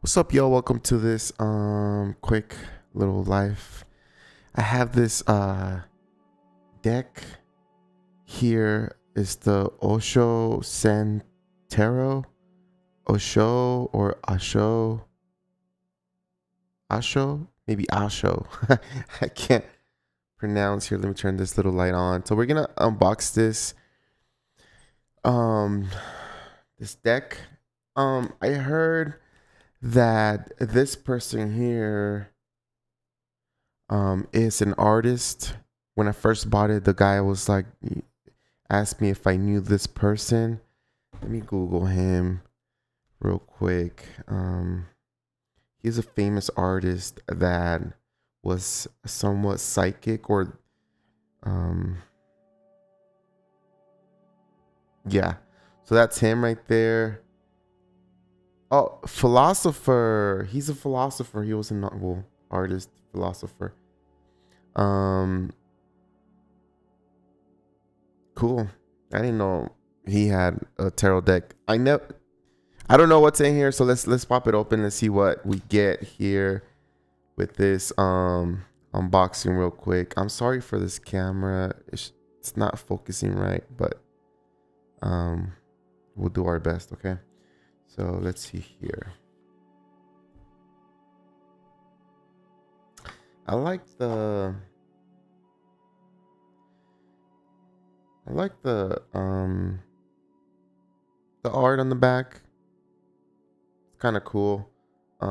What's up, y'all? Welcome to this quick little live. I have this deck here. Is the Osho Zen Tarot. Osho or Osho. Osho? Maybe Osho. I can't pronounce here. Let me turn this little light on. So we're gonna unbox this this deck. I heard that this person here is an artist. When I first bought it, the guy was like, asked me if I knew this person. Let me Google him real quick. He's a famous artist that was somewhat psychic, or yeah. So that's him right there. Oh, philosopher. He's a philosopher. He was a artist, philosopher. Cool. I didn't know he had a tarot deck. I don't know what's in here, so let's pop it open and see what we get here with this unboxing real quick. I'm sorry for this camera. It's not focusing right, but we'll do our best, okay? So let's see here. I like the art on the back. It's kind of cool. I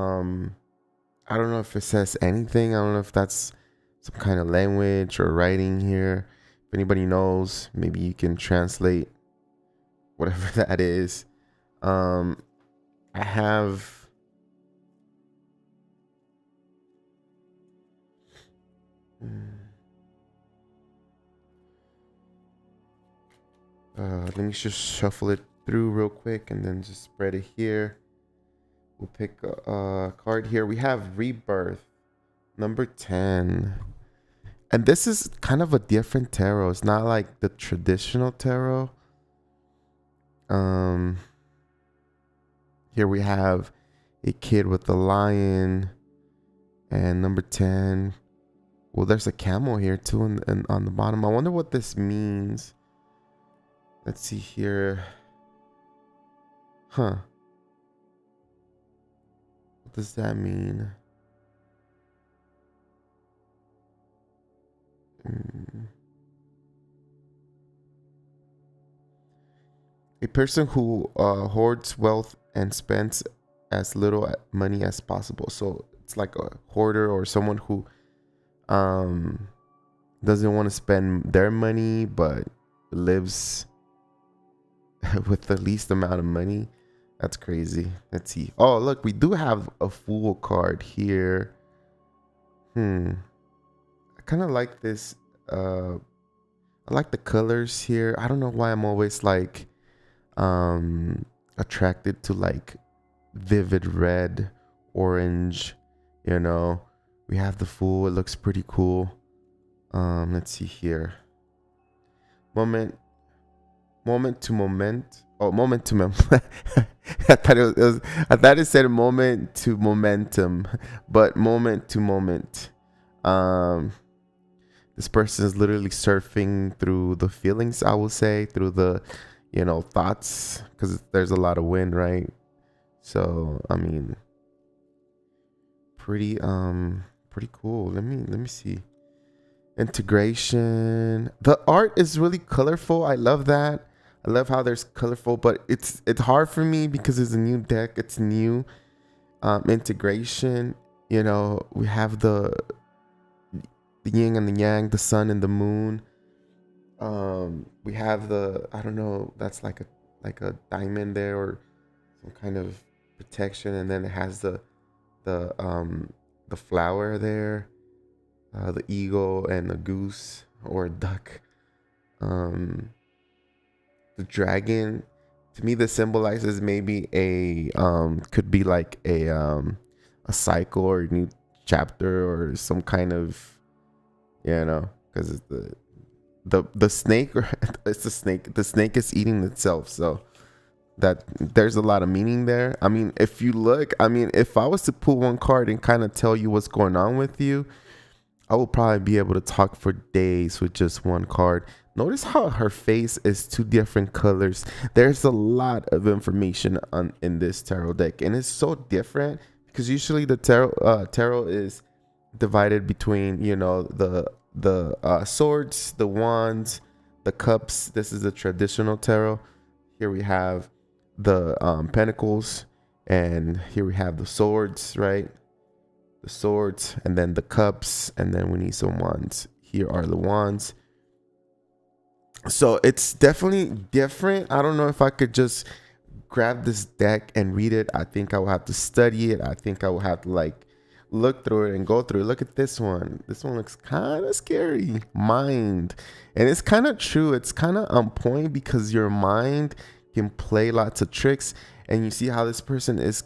don't know if it says anything. I don't know if that's some kind of language or writing here. If anybody knows, maybe you can translate whatever that is. I have let me just shuffle it through real quick and then just spread it here. We'll pick a card here. We have Rebirth, number 10. And this is kind of a different tarot. It's not like the traditional tarot. Here we have a kid with a lion, and number 10. Well, there's a camel here too, and on the bottom. I wonder what this means. Let's see here. Huh. What does that mean? A person who hoards wealth and spends as little money as possible. So it's like a hoarder, or someone who doesn't want to spend their money but lives with the least amount of money. That's crazy. Let's see. Oh, look, we do have a Fool card here. I kind of like this. I like the colors here. I don't know why I'm always like attracted to like vivid red, orange, you know. We have the Fool. It looks pretty cool. Let's see here. Moment to moment. Oh, moment to moment. I thought it said moment to momentum, but moment to moment. This person is literally surfing through the feelings, I will say, through the, thoughts, because there's a lot of wind, right? So, I mean, pretty cool. Let me see. Integration. The art is really colorful. I love that. I love how there's colorful, but it's hard for me because it's a new deck. It's new. Integration. We have the yin and the yang, the sun and the moon. We have I don't know, that's like a diamond there, or some kind of protection, and then it has the flower there, the eagle and the goose or a duck. The dragon, to me, this symbolizes maybe could be like a cycle or a new chapter, or some kind of, because it's the snake, or it's the snake. The snake is eating itself, so that there's a lot of meaning there. I mean, if you look, I mean, if I was to pull one card and kind of tell you what's going on with you, I will probably be able to talk for days with just one card. Notice how her face is two different colors. There's a lot of information in this tarot deck, and it's so different because usually the tarot is divided between, you know, the swords, the wands, the cups. This is a traditional tarot. Here we have the pentacles, and here we have the swords, right? The swords, and then the cups, and then we need some wands. Here are the wands. So it's definitely different. I don't know if I could just grab this deck and read it. I think I will have to study it. I think I will have to like look through it and go through it. Look at this one. This one looks kind of scary. Mind. And it's kind of true. It's kind of on point because your mind can play lots of tricks. And you see how this person is.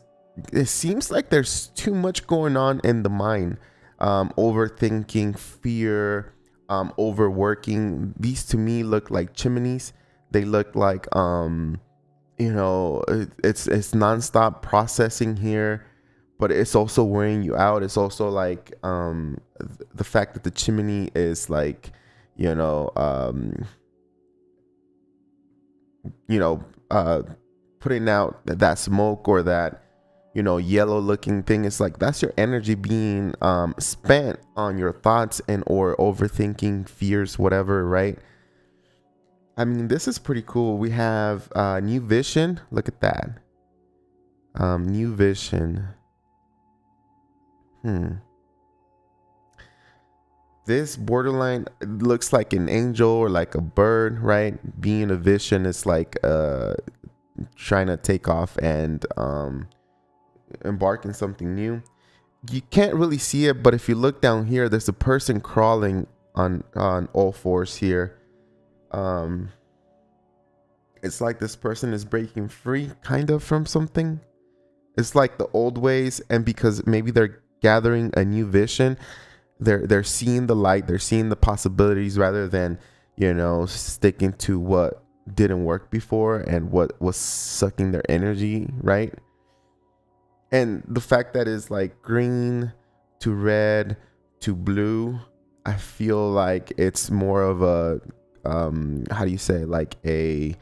It seems like there's too much going on in the mind. Overthinking, fear, overworking. These to me look like chimneys. They look like you know, it's nonstop processing here, but it's also wearing you out. It's also like the fact that the chimney is like, you know, putting out that smoke or that, you know, yellow looking thing. It's like that's your energy being spent on your thoughts and or overthinking, fears, whatever, right? I mean, this is pretty cool. We have new vision. Look at that. New vision. This borderline looks like an angel or like a bird, right? Being a vision is like trying to take off and embark in something new. You can't really see it, but if you look down here, there's a person crawling on all fours here. It's like this person is breaking free kind of from something. It's like the old ways, and because maybe they're gathering a new vision, they're seeing the light, they're seeing the possibilities rather than, you know, sticking to what didn't work before and what was sucking their energy, right? And the fact that it's like green to red to blue, I feel like it's more of a how do you say, like a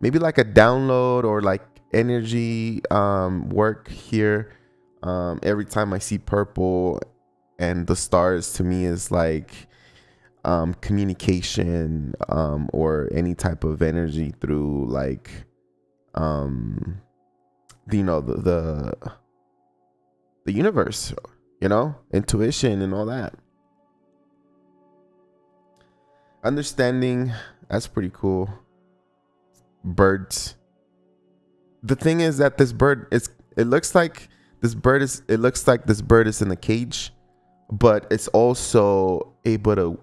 maybe like a download or like energy work here. Every time I see purple and the stars, to me is like communication or any type of energy through like you know, the universe, you know, intuition and all that. Understanding, that's pretty cool. Birds. The thing is that this bird is, it looks like this bird is in a cage, but it's also able to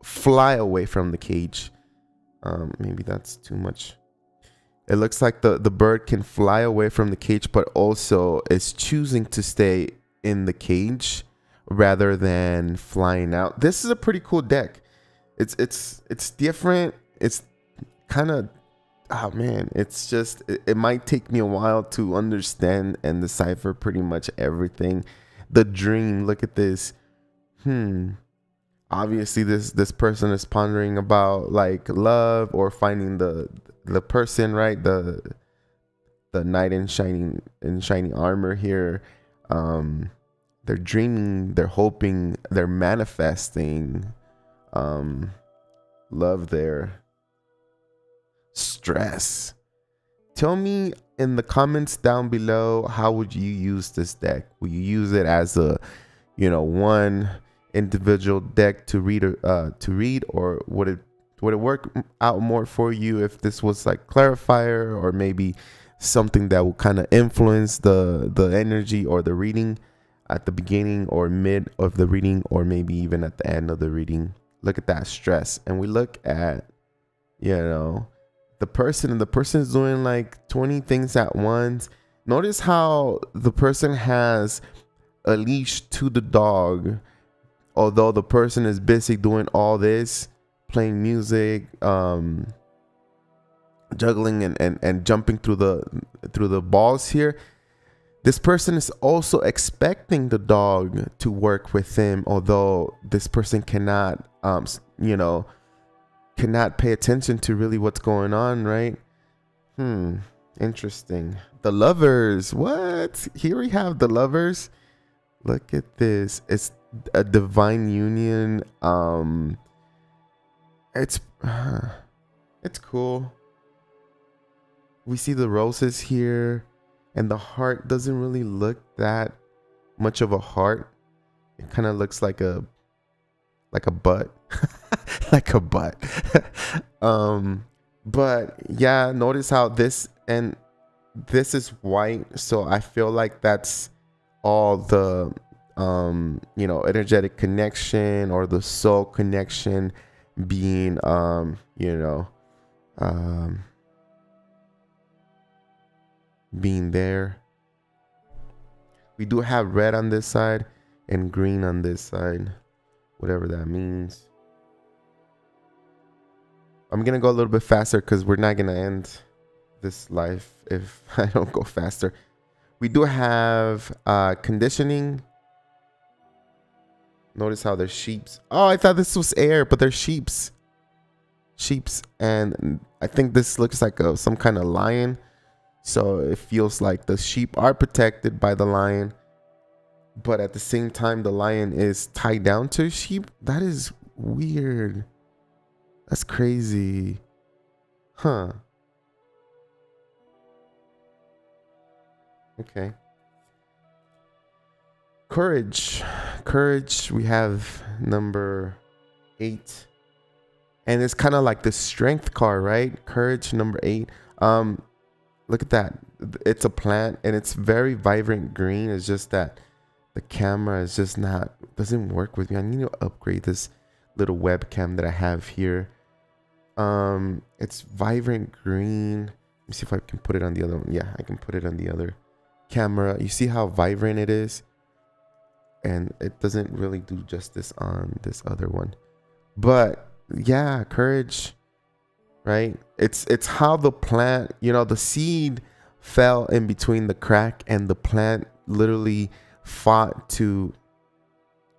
fly away from the cage. Maybe that's too much. It looks like the bird can fly away from the cage, but also is choosing to stay in the cage rather than flying out. This is a pretty cool deck. It's different. It's kind of, oh man, it's just, it might take me a while to understand and decipher pretty much everything. The dream, look at this. Obviously this person is pondering about like love or finding the person, right? The knight in shining armor here. They're dreaming, they're hoping, they're manifesting love there. Stress. Tell me in the comments down below, how would you use this deck? Will you use it as a, you know, one individual deck to read, or would it work out more for you if this was like clarifier, or maybe something that will kind of influence the energy or the reading at the beginning or mid of the reading, or maybe even at the end of the reading? Look at that stress. And we look at, you know, the person is doing like 20 things at once. Notice how the person has a leash to the dog, although the person is busy doing all this, playing music, juggling and jumping through the balls here. This person is also expecting the dog to work with him, although this person cannot cannot pay attention to really what's going on, right? Interesting. The Lovers. What? Here we have the Lovers. Look at this. It's a divine union. It's cool. We see the roses here, and the heart doesn't really look that much of a heart. It kind of looks like a butt. Like a butt. But yeah, notice how this is white, so I feel like that's all the energetic connection or the soul connection being being there. We do have red on this side and green on this side, whatever that means. I'm gonna go a little bit faster because we're not gonna end this life if I don't go faster. We do have conditioning. Notice how there's sheeps. Oh, I thought this was air, but there's sheeps. And I think this looks like some kind of lion. So it feels like the sheep are protected by the lion, but at the same time, the lion is tied down to a sheep. That is weird. That's crazy. Huh. Okay. Courage. We have number 8. And it's kind of like the strength card, right? Courage, number 8. Look at that. It's a plant and it's very vibrant green. It's just that the camera is just doesn't work with me. I need to upgrade this little webcam that I have here. It's vibrant green. Let me see if I can put it on the other one. Yeah, I can put it on the other camera. You see how vibrant it is? And it doesn't really do justice on this other one. But yeah, courage. Right? It's how the plant, the seed fell in between the crack and the plant literally fought to,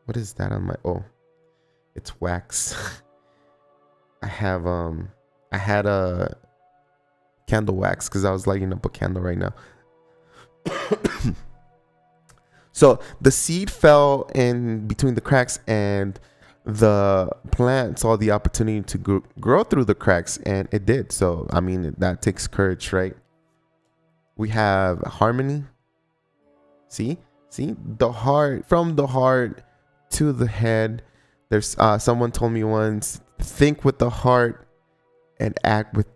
what is that on my, it's wax. I had a candle wax because I was lighting up a candle right now. So the seed fell in between the cracks and the plant saw the opportunity to grow through the cracks, and it did. So, I mean, that takes courage, right? We have harmony. See the heart, from the heart to the head. There's someone told me once, think with the heart and act with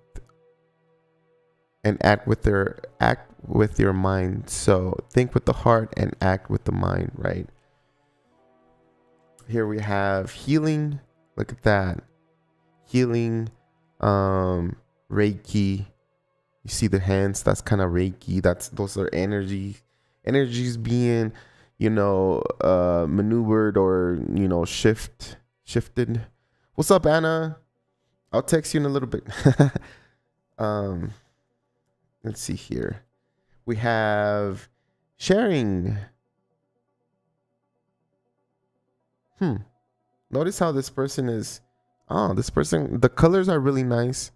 your mind. So think with the heart and act with the mind, right? Here we have healing. Look at that. Healing, Reiki. You see the hands, that's kind of Reiki. Those are energies being, maneuvered or, shifted. What's up, Anna? I'll text you in a little bit. Let's see here. We have sharing. Notice how this person is. The colors are really nice.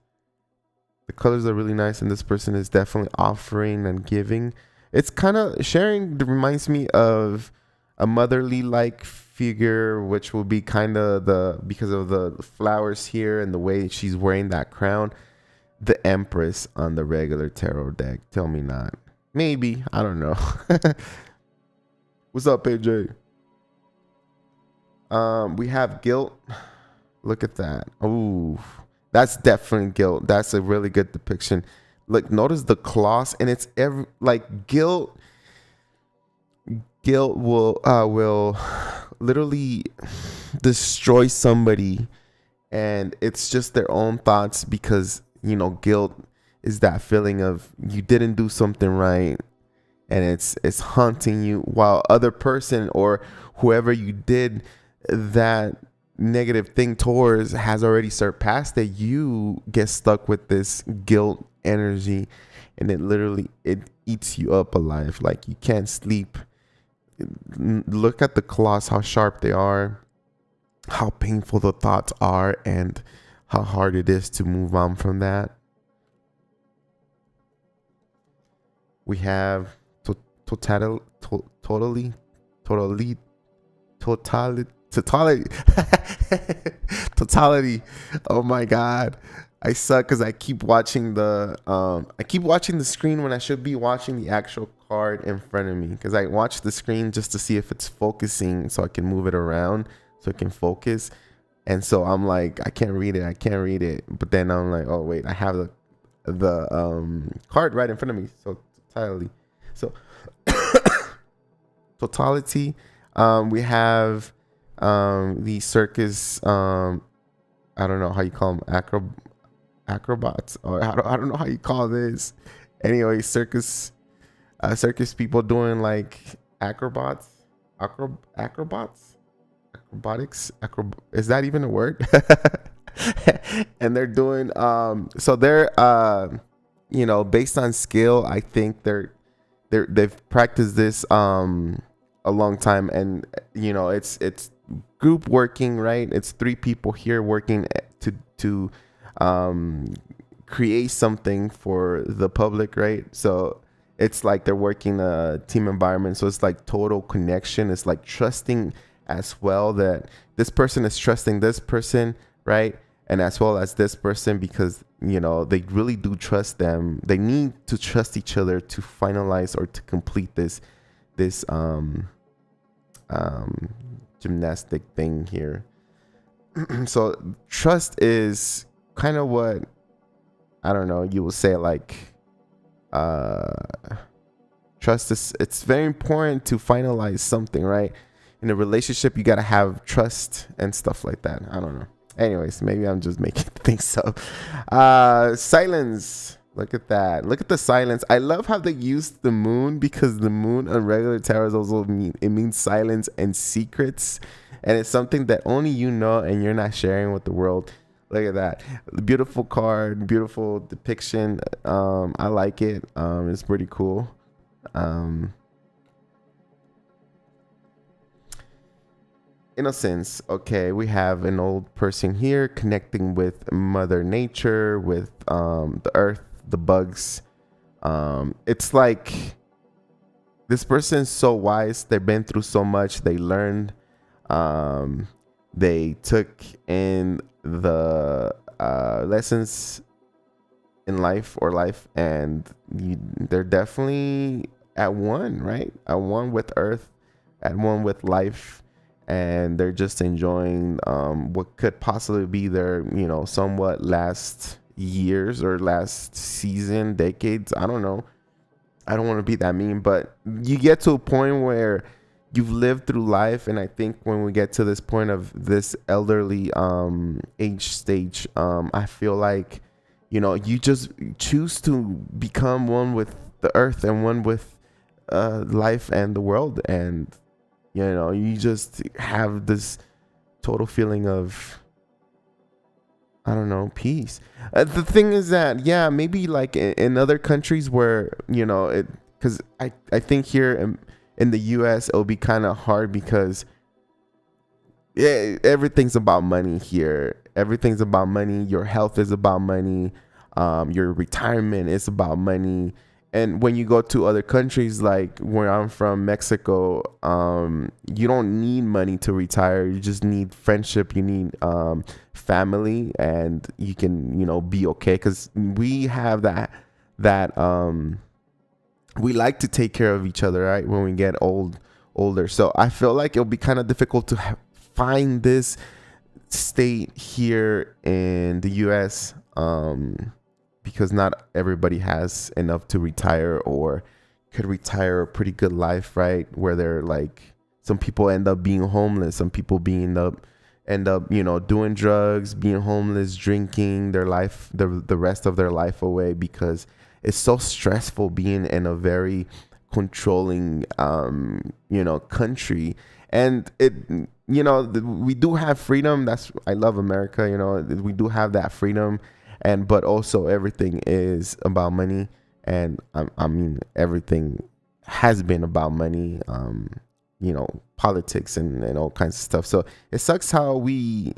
And this person is definitely offering and giving. It's kind of sharing reminds me of a motherly like figure, which will be kind of because of the flowers here and the way she's wearing that crown, the Empress on the regular tarot deck. Tell me not. Maybe. I don't know. What's up, AJ? We have guilt. Look at that. Oh, that's definitely guilt. That's a really good depiction. Look, notice the claws, and it's guilt. Guilt will literally destroy somebody, and it's just their own thoughts because guilt is that feeling of you didn't do something right, and it's haunting you, while other person or whoever you did that negative thing towards has already surpassed it. You get stuck with this guilt energy, and it eats you up alive. Like, you can't sleep. Look at the claws, how sharp they are, how painful the thoughts are, and how hard it is to move on from that. We have totality, totality, totality. Oh my God, I suck because I keep watching the screen when I should be watching the actual card in front of me, because I watch the screen just to see if it's focusing so I can move it around so it can focus. And so I'm like, I can't read it. But then I'm like, oh wait, I have the card right in front of me. So totality. We have the circus. I don't know how you call them, acrobats, or I don't know how you call this. Anyway, circus people doing like acrobatics. Is that even a word? And they're doing so they're based on skill. I think they've practiced this a long time, and it's group working, right? It's 3 people here working to create something for the public, right? So it's like they're working a team environment, so it's like total connection. It's like trusting as well, that this person is trusting this person, right? And as well as this person, because they really do trust them. They need to trust each other to finalize or to complete this gymnastic thing here. So trust is kind of what, I don't know, you will say like trust is, it's very important to finalize something, right? In a relationship, you got to have trust and stuff like that. I don't know. Anyways, maybe I'm just making things up. Silence. Look at that. Look at the silence. I love how they use the moon, because the moon on regular tarot is also means silence and secrets. And it's something that only you know and you're not sharing with the world. Look at that. Beautiful card. Beautiful depiction. I like it. It's pretty cool. Innocence. Okay, we have an old person here connecting with Mother Nature, with the earth, the bugs. It's like this person's so wise. They've been through so much. They learned. They took in the lessons in life, and they're definitely at one, right? At one with earth, at one with life. And they're just enjoying what could possibly be their, somewhat last years or last season, decades. I don't know. I don't want to be that mean, but you get to a point where you've lived through life. And I think when we get to this point of this elderly age stage, I feel like, you just choose to become one with the earth and one with life and the world. And you just have this total feeling of, I don't know, peace. The thing is that, yeah, maybe like in other countries where, because I think here in the US, it'll be kind of hard because everything's about money here. Everything's about money. Your health is about money. Your retirement is about money. And when you go to other countries, like where I'm from, Mexico, you don't need money to retire. You just need friendship. You need family, and you can, be okay. Because we have that we like to take care of each other, right? When we get older. So I feel like it'll be kind of difficult to find this state here in the U.S. Because not everybody has enough to retire or could retire a pretty good life, right? Where they're like, some people end up being homeless. Some people end up, doing drugs, being homeless, drinking their life, the rest of their life away, because it's so stressful being in a very controlling, country. And it, we do have freedom. I love America. We do have that freedom. but also everything is about money. And I mean, everything has been about money, politics and all kinds of stuff. So it sucks how we,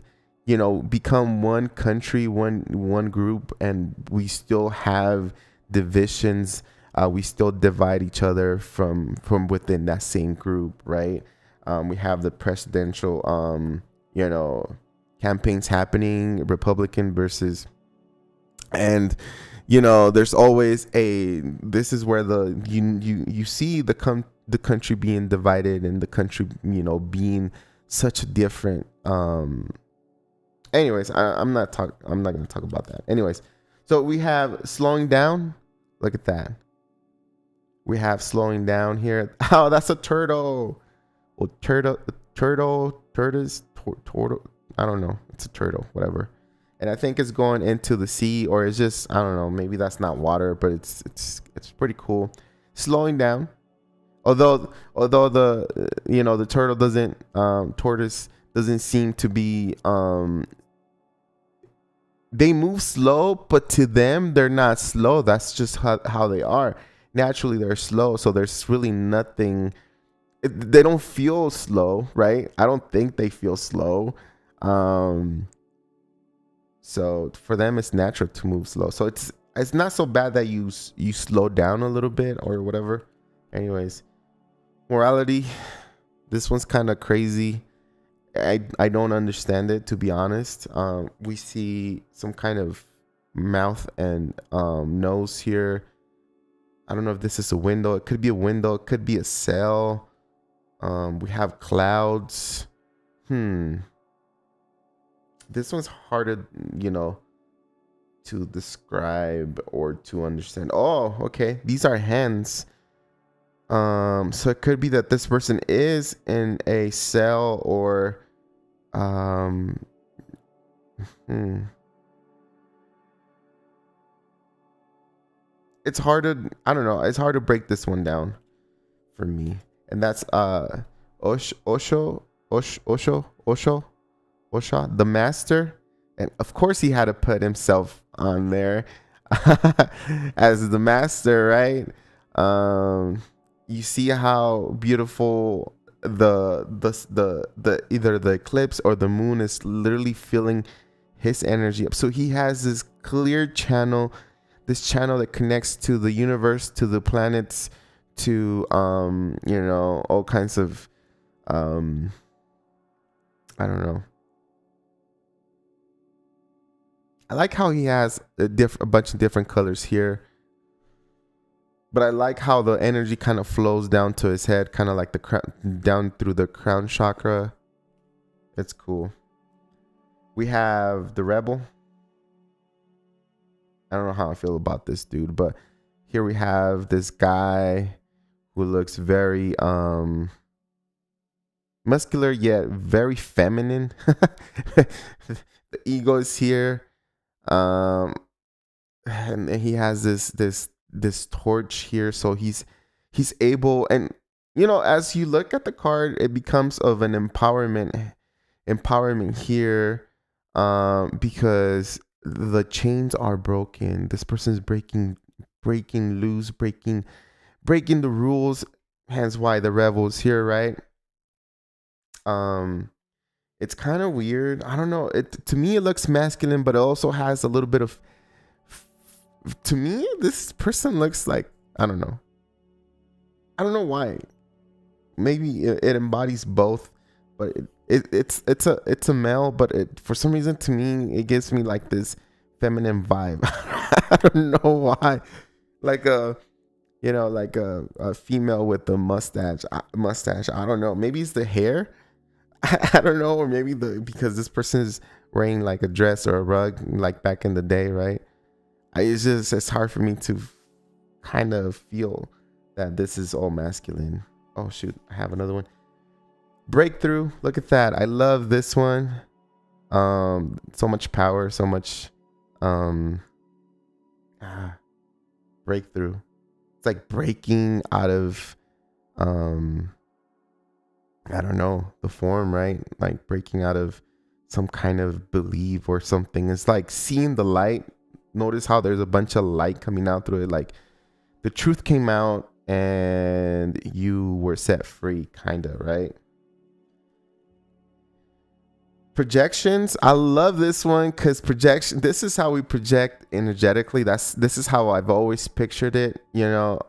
become one country, one group, and we still have divisions. We still divide each other from within that same group, right? We have the presidential, campaigns happening, Republican versus, and there's always this is where you see the country being divided, and the country being such a different anyways. I'm not going to talk about that. Anyways, so we have slowing down. Look at that. We have slowing down here. Oh, that's a turtle. Well, turtle. I don't know. It's a turtle, whatever. And I think it's going into the sea, or it's just, I don't know, maybe that's not water, but it's pretty cool. Slowing down. Although the turtle doesn't, tortoise doesn't seem to be, they move slow, but to them, they're not slow. That's just how they are. Naturally, they're slow. So there's really nothing, they don't feel slow, right? I don't think they feel slow. So for them, it's natural to move slow. So it's not so bad that you slow down a little bit or whatever. Anyways, morality. This one's kind of crazy. I don't understand it, to be honest. We see some kind of mouth and nose here. I don't know if this is a window. It could be a window. It could be a cell. We have clouds. This one's harder, to describe or to understand. Oh, okay. These are hands. So it could be that this person is in a cell, or it's hard to, I don't know. It's hard to break this one down for me. And that's Osho, the master. And of course he had to put himself on there as the master, right? You see how beautiful the either the eclipse or the moon is literally filling his energy up. So he has this clear channel, this channel that connects to the universe, to the planets, to all kinds of I don't know. I like how he has a bunch of different colors here. But I like how the energy kind of flows down to his head, kind of like down through the crown chakra. It's cool. We have the rebel. I don't know how I feel about this dude, but here we have this guy who looks very muscular yet very feminine. The ego is here. And he has this torch here, so he's able, and as you look at the card, it becomes of an empowerment here, because the chains are broken. This person's breaking loose, breaking the rules, hence why the rebel is here, right? It's kind of weird. I don't know, to me it looks masculine, but it also has a little bit of, to me, this person looks like, I don't know why. Maybe it embodies both, but it's a male, but for some reason, to me, it gives me like this feminine vibe. I don't know why. Like a female with a mustache. I don't know. Maybe it's the hair. I don't know, or maybe because this person is wearing like a dress or a rug, like back in the day, right? It's hard for me to kind of feel that this is all masculine. Oh shoot, I have another one. Breakthrough. Look at that. I love this one. So much power, so much breakthrough. It's like breaking out of I don't know, the form, right? Like breaking out of some kind of belief or something. It's like seeing the light, notice how there's a bunch of light coming out through it. Like the truth came out and you were set free, kind of, right? Projections. I love this one because projection, this is how we project energetically. This is how I've always pictured it, you know.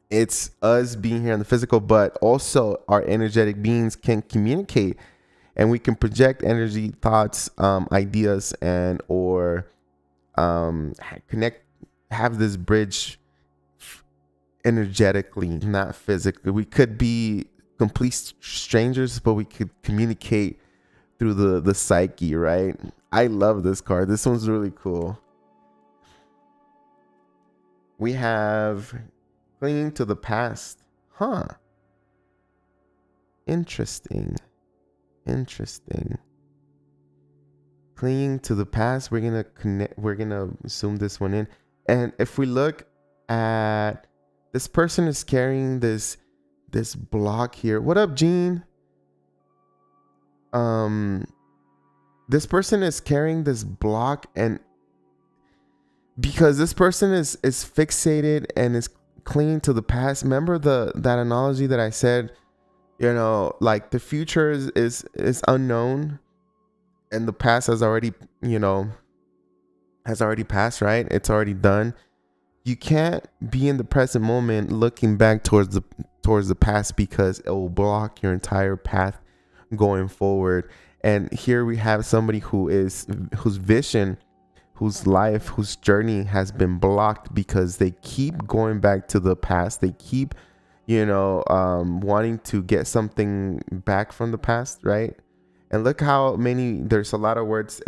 It's us being here in the physical, but also our energetic beings can communicate, and we can project energy, thoughts, ideas, and or connect, have this bridge energetically, not physically. We could be complete strangers, but we could communicate through the psyche, right? I love this card. This one's really cool. We have clinging to the past. Huh. Interesting. Clinging to the past. We're gonna connect. We're gonna zoom this one in, and if we look at this person is carrying this block here. What up, Gene? This person is carrying this block, and because this person is fixated and is clinging to the past. Remember that analogy that I said, you know, like the future is unknown and the past has already, you know, passed, right? It's already done. You can't be in the present moment looking back towards the past, because it will block your entire path going forward. And here we have somebody whose vision, whose life, whose journey has been blocked because they keep going back to the past. They keep, you know, wanting to get something back from the past, right? And look how many, there's a lot of words.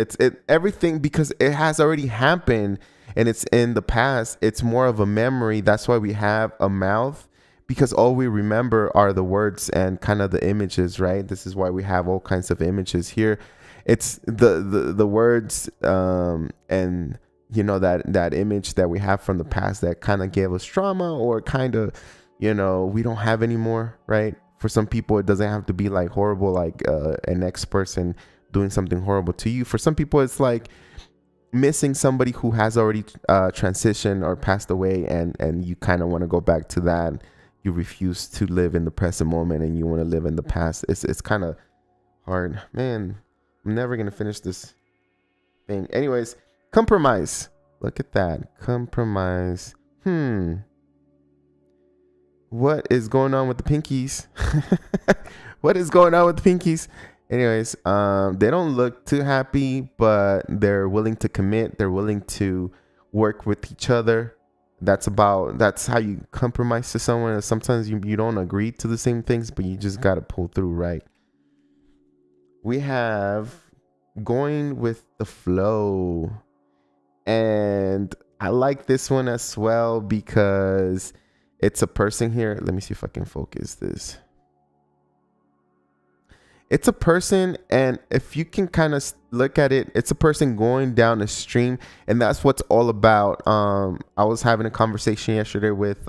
Everything, because it has already happened and it's in the past. It's more of a memory. That's why we have a mouth, because all we remember are the words and kind of the images, right? This is why we have all kinds of images here. It's the words, and you know, that image that we have from the past that kind of gave us trauma, or kind of, you know, we don't have anymore, right? For some people, it doesn't have to be like horrible, like an ex-person doing something horrible to you. For some people, it's like missing somebody who has already transitioned or passed away, and you kind of want to go back to that. You refuse to live in the present moment and you want to live in the past. It's kind of hard, man. I'm never gonna finish this thing. Anyways, compromise. Look at that, compromise. What is going on with the pinkies? What is going on with the pinkies? Anyways, they don't look too happy, but they're willing to commit. They're willing to work with each other. That's how you compromise to someone. Sometimes you don't agree to the same things, but you just got to pull through, right? We have going with the flow. And I like this one as well because it's a person here. Let me see if I can focus this. It's a person, and if you can kind of look at it, it's a person going down a stream, and that's what's all about. I was having a conversation yesterday with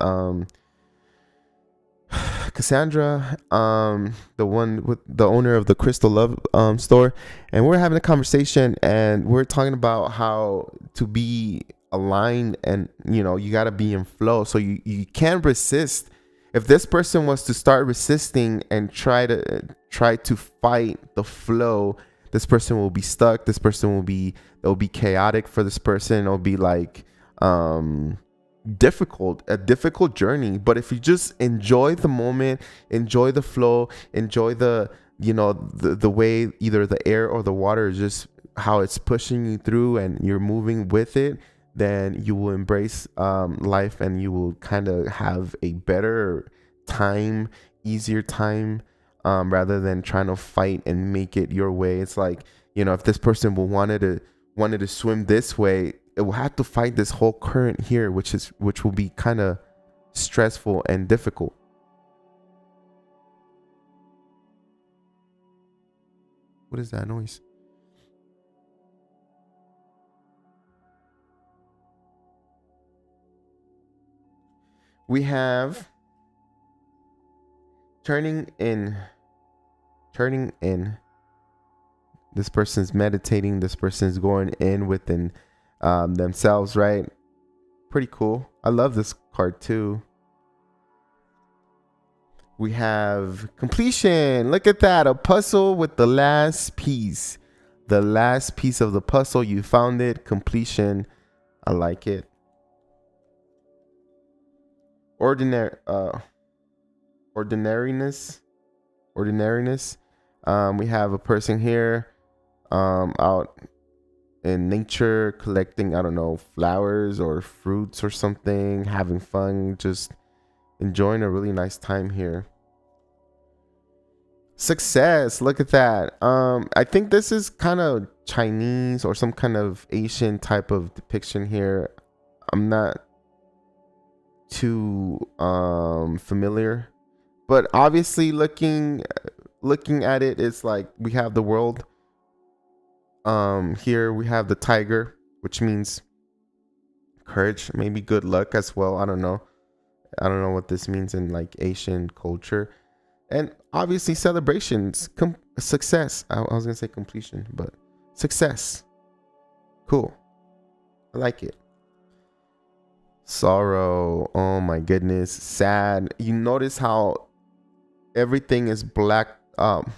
Cassandra, the one with the owner of the Crystal Love store, and we're having a conversation, and we're talking about how to be aligned, and you know, you got to be in flow, so you can't resist. If this person was to start resisting and try to fight the flow, this person will be stuck. This person it'll be chaotic for this person. It'll be like a difficult journey. But if you just enjoy the moment, enjoy the flow, enjoy the way either the air or the water is just how it's pushing you through and you're moving with it, then you will embrace life, and you will kind of have a better time, easier time, rather than trying to fight and make it your way. It's like, you know, if this person wanted to swim this way, it will have to fight this whole current here, which will be kind of stressful and difficult. What is that noise? We have turning in. This person's meditating. This person's going in with an themselves, right? Pretty cool. I love this card too. We have completion. Look at that. A puzzle with the last piece. The last piece of the puzzle. You found it. Completion. I like it. Ordinariness. We have a person here out in nature collecting, I don't know, flowers or fruits or something, having fun, just enjoying a really nice time here. Success. Look at that. I think this is kind of Chinese or some kind of Asian type of depiction here. I'm not too familiar, but obviously looking at it, it's like we have the world. Here we have the tiger, which means courage, maybe good luck as well. I don't know what this means in like Asian culture. And obviously celebrations, success. I was gonna say completion, but success. Cool. I like it. Sorrow. Oh my goodness. Sad. You notice how everything is blocked off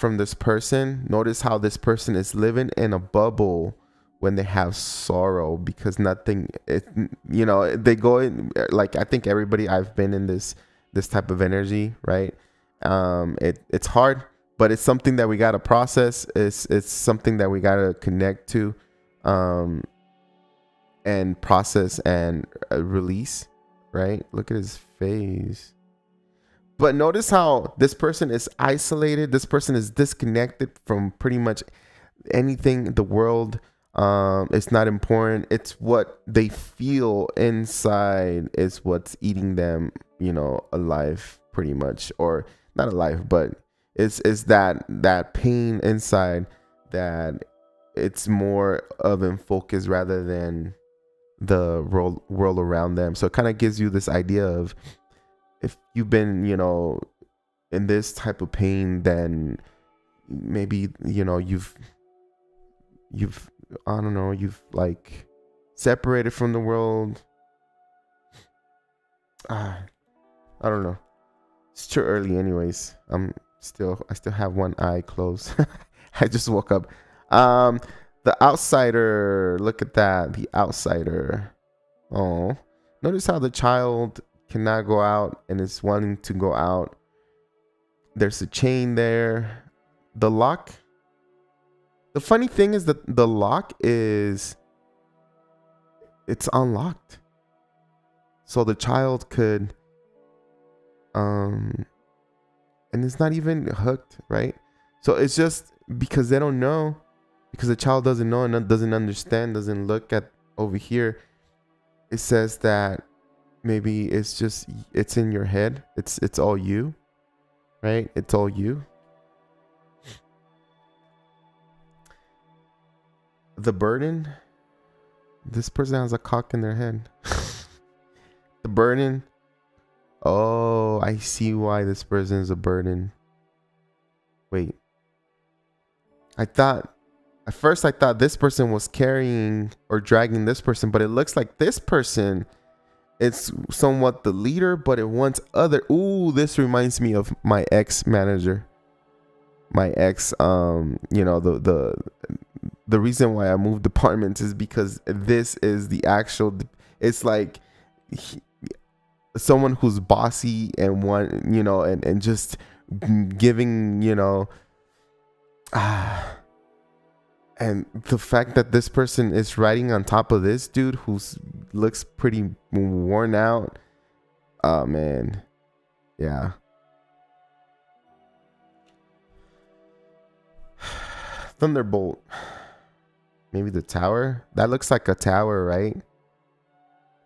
from this person. Notice how this person is living in a bubble when they have sorrow, because nothing, they go in, like, I think everybody, I've been in this type of energy, right? It's hard, but it's something that we got to process. It's something that we got to connect to, and process and release, right? Look at his face. But notice how this person is isolated. This person is disconnected from pretty much anything in the world. It's not important. It's what they feel inside is what's eating them, alive, pretty much. Or not alive, but it's that pain inside that it's more of in focus rather than the world around them. So it kind of gives you this idea of, if you've been, in this type of pain, then maybe, you've I don't know, you've like separated from the world. I don't know. It's too early anyways. I still have one eye closed. I just woke up. The outsider. Look at that. The outsider. Oh, notice how the child cannot go out and is wanting to go out. There's a chain there. The lock. The funny thing is that the lock it's unlocked. So the child could, and it's not even hooked, right? So it's just because they don't know, because the child doesn't know and doesn't understand, doesn't look at over here. It says that maybe it's in your head. It's all you, right? It's all you. The burden. This person has a cock in their head. The burden. Oh, I see why this person is a burden. Wait. At first I thought this person was carrying or dragging this person, but it looks like this person, it's somewhat the leader, but it wants other. Ooh, this reminds me of my ex-manager. My ex, the reason why I moved departments is because this is the actual, it's like someone who's bossy and and just giving, and the fact that this person is riding on top of this dude who looks pretty worn out. Oh man. Yeah. Thunderbolt. Maybe the tower. That looks like a tower, right?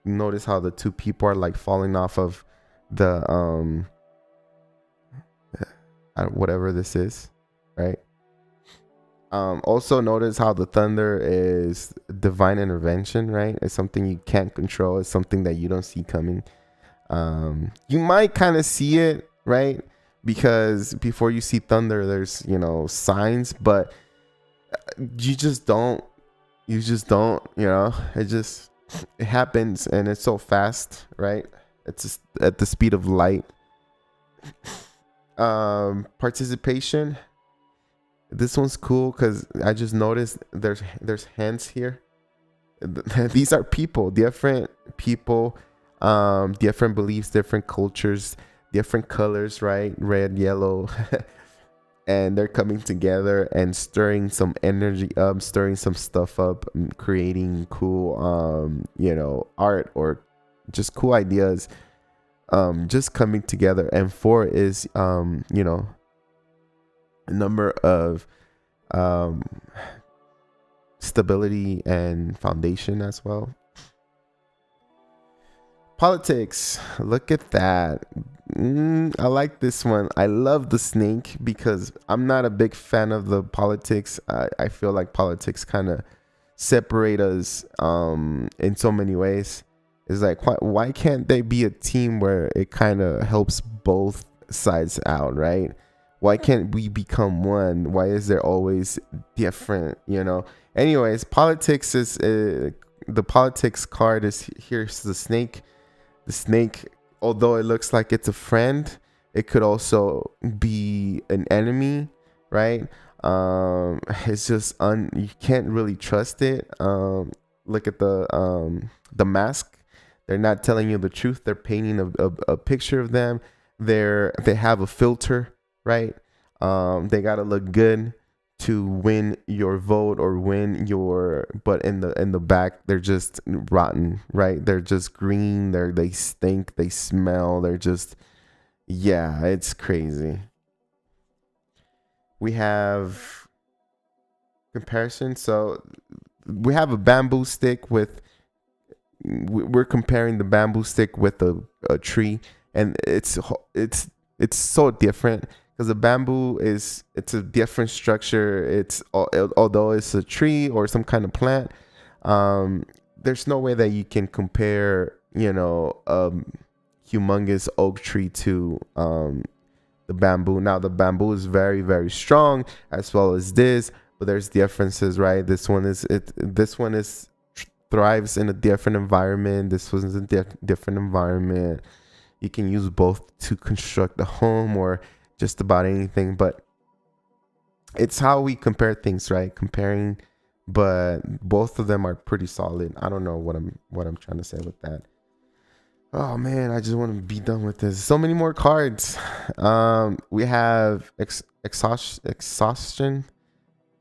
Notice how the two people are like falling off of the whatever this is, right? Also notice how the thunder is divine intervention, right? It's something you can't control. It's something that you don't see coming. You might kind of see it, right? Because before you see thunder, there's signs, but you just don't you just don't, it happens, and it's so fast, right? It's just at the speed of light. Participation. This one's cool because I just noticed there's hands here. These are people, different people, different beliefs, different cultures, different colors, right? Red, yellow. And they're coming together and stirring some energy up, stirring some stuff up, creating cool art or just cool ideas, just coming together. And 4 is a number of stability and foundation as well. Politics, look at that. I like this one. I love the snake because I'm not a big fan of the politics. I feel like politics kind of separate us in so many ways. It's like, why can't they be a team where it kind of helps both sides out, right? Why can't we become one? Why is there always different, Anyways, politics is the politics card is here's the snake. The snake, although it looks like it's a friend, it could also be an enemy, right? It's just you can't really trust it. Look at the mask. They're not telling you the truth. They're painting a picture of them. They have a filter, right? They gotta look good to win your vote or win your, but in the back they're just rotten, right? They're just green. They stink. They smell. They're just, yeah, it's crazy. We have comparison. So we have a bamboo stick with, we're comparing the bamboo stick with a tree, and it's so different because the bamboo it's a different structure. It's although it's a tree or some kind of plant, there's no way that you can compare humongous oak tree to the bamboo. Now the bamboo is very, very strong as well as this, but there's differences, right? This one thrives in a different environment. This one's a different environment. You can use both to construct a home or just about anything, but it's how we compare things, right? Comparing, but both of them are pretty solid. I don't know what I'm trying to say with that. Oh man, I just want to be done with this. So many more cards. We have exhaustion.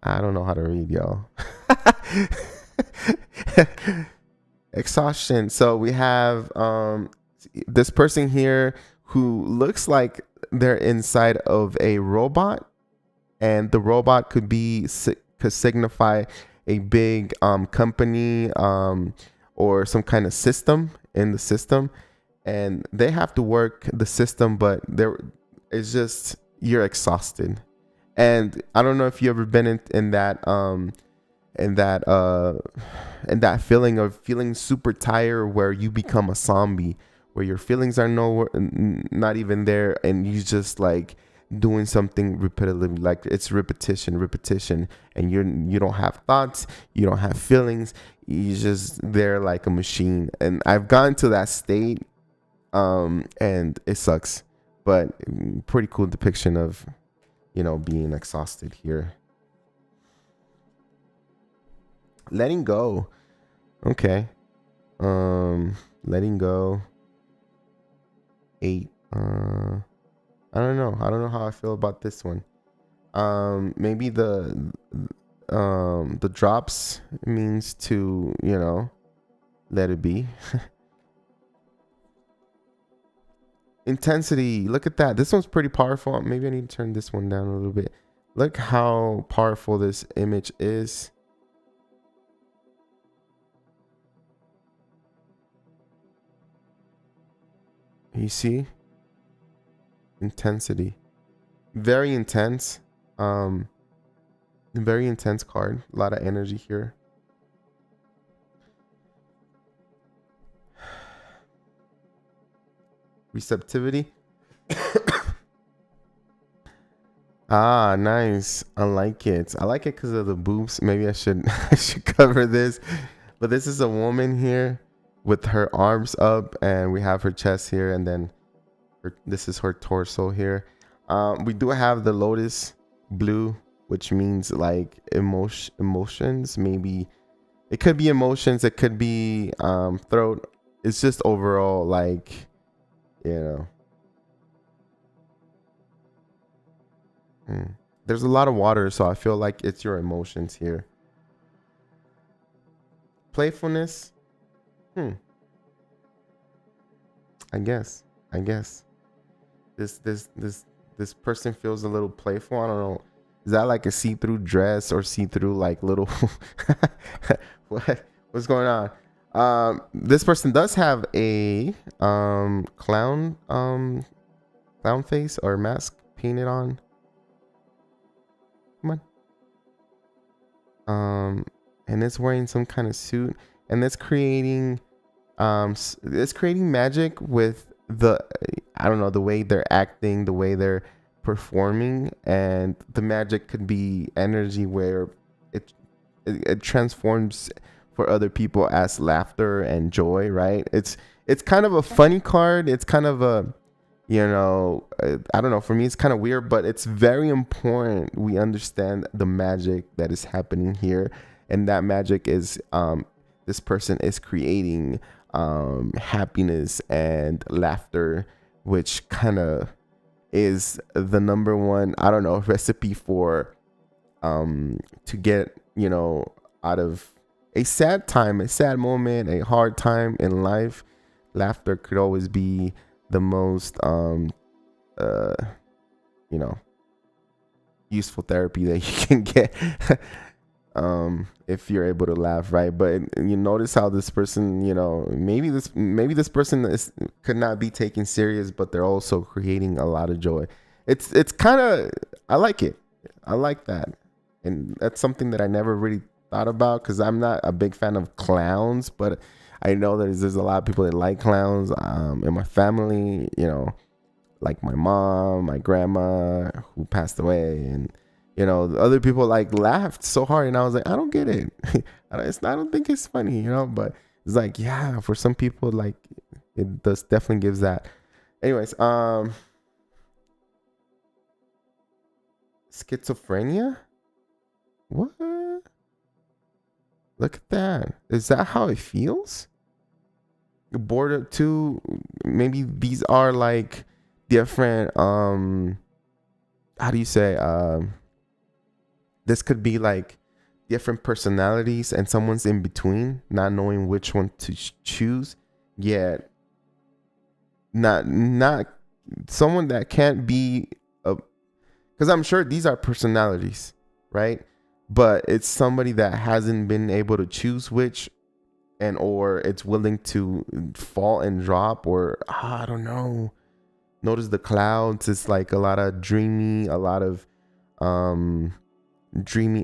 I don't know how to read, y'all. Exhaustion. So we have this person here who looks like they're inside of a robot, and the robot could signify a big company or some kind of system in the system, and they have to work the system, but it's just you're exhausted. And I don't know if you ever been in that feeling of feeling super tired, where you become a zombie, where your feelings are not even there, and you just like doing something repetitively, like it's repetition, and you don't have thoughts, you don't have feelings, you just there like a machine. And I've gotten to that state, and it sucks, but pretty cool depiction of being exhausted here. Letting go. Okay. Letting go. 8. I don't know how I feel about this one. Maybe the drops means to, let it be. Intensity. Look at that. This one's pretty powerful. Maybe I need to turn this one down a little bit. Look how powerful this image is. You see? Intensity. Very intense. Very intense card. A lot of energy here. Receptivity. Ah, nice. I like it. I like it because of the boobs. Maybe I should I should cover this. But this is a woman here with her arms up, and we have her chest here, and then this is her torso here. We do have the lotus blue, which means like emotions. Maybe it could be emotions. It could be throat. It's just overall like, you know. There's a lot of water, so I feel like it's your emotions here. Playfulness. I guess. This person feels a little playful. I don't know. Is that like a see-through dress or see-through like little what's going on? This person does have a clown face or mask painted on. Come on. And it's wearing some kind of suit, and it's creating magic with I don't know, the way they're acting, the way they're performing, and the magic could be energy where it transforms for other people as laughter and joy, right? It's kind of a funny card. It's kind of a, you know, I don't know, for me it's kind of weird, but it's very important we understand the magic that is happening here, and that magic is this person is creating happiness and laughter, which kind of is the number one, I don't know, recipe for to get, you know, out of a sad time, a sad moment, a hard time in life. Laughter could always be the most you know, useful therapy that you can get if you're able to laugh, right? But you notice how this person, you know, maybe this person could not be taken serious, but they're also creating a lot of joy. It's kind of, I like it. I like that, and that's something that I never really thought about, because I'm not a big fan of clowns, but I know that there's a lot of people that like clowns in my family, you know, like my mom, my grandma who passed away, and you know, the other people like laughed so hard, and I was like, I don't get it. I don't think it's funny, you know, but it's like, yeah, for some people, like it does definitely gives that. Anyways, schizophrenia? What? Look at that. Is that how it feels? Border two, maybe these are like different how do you say, this could be like different personalities, and someone's in between, not knowing which one to choose, yet not someone that can't be a, because I'm sure these are personalities, right? But it's somebody that hasn't been able to choose which, and or it's willing to fall and drop, or I don't know. Notice the clouds. It's like a lot of dreamy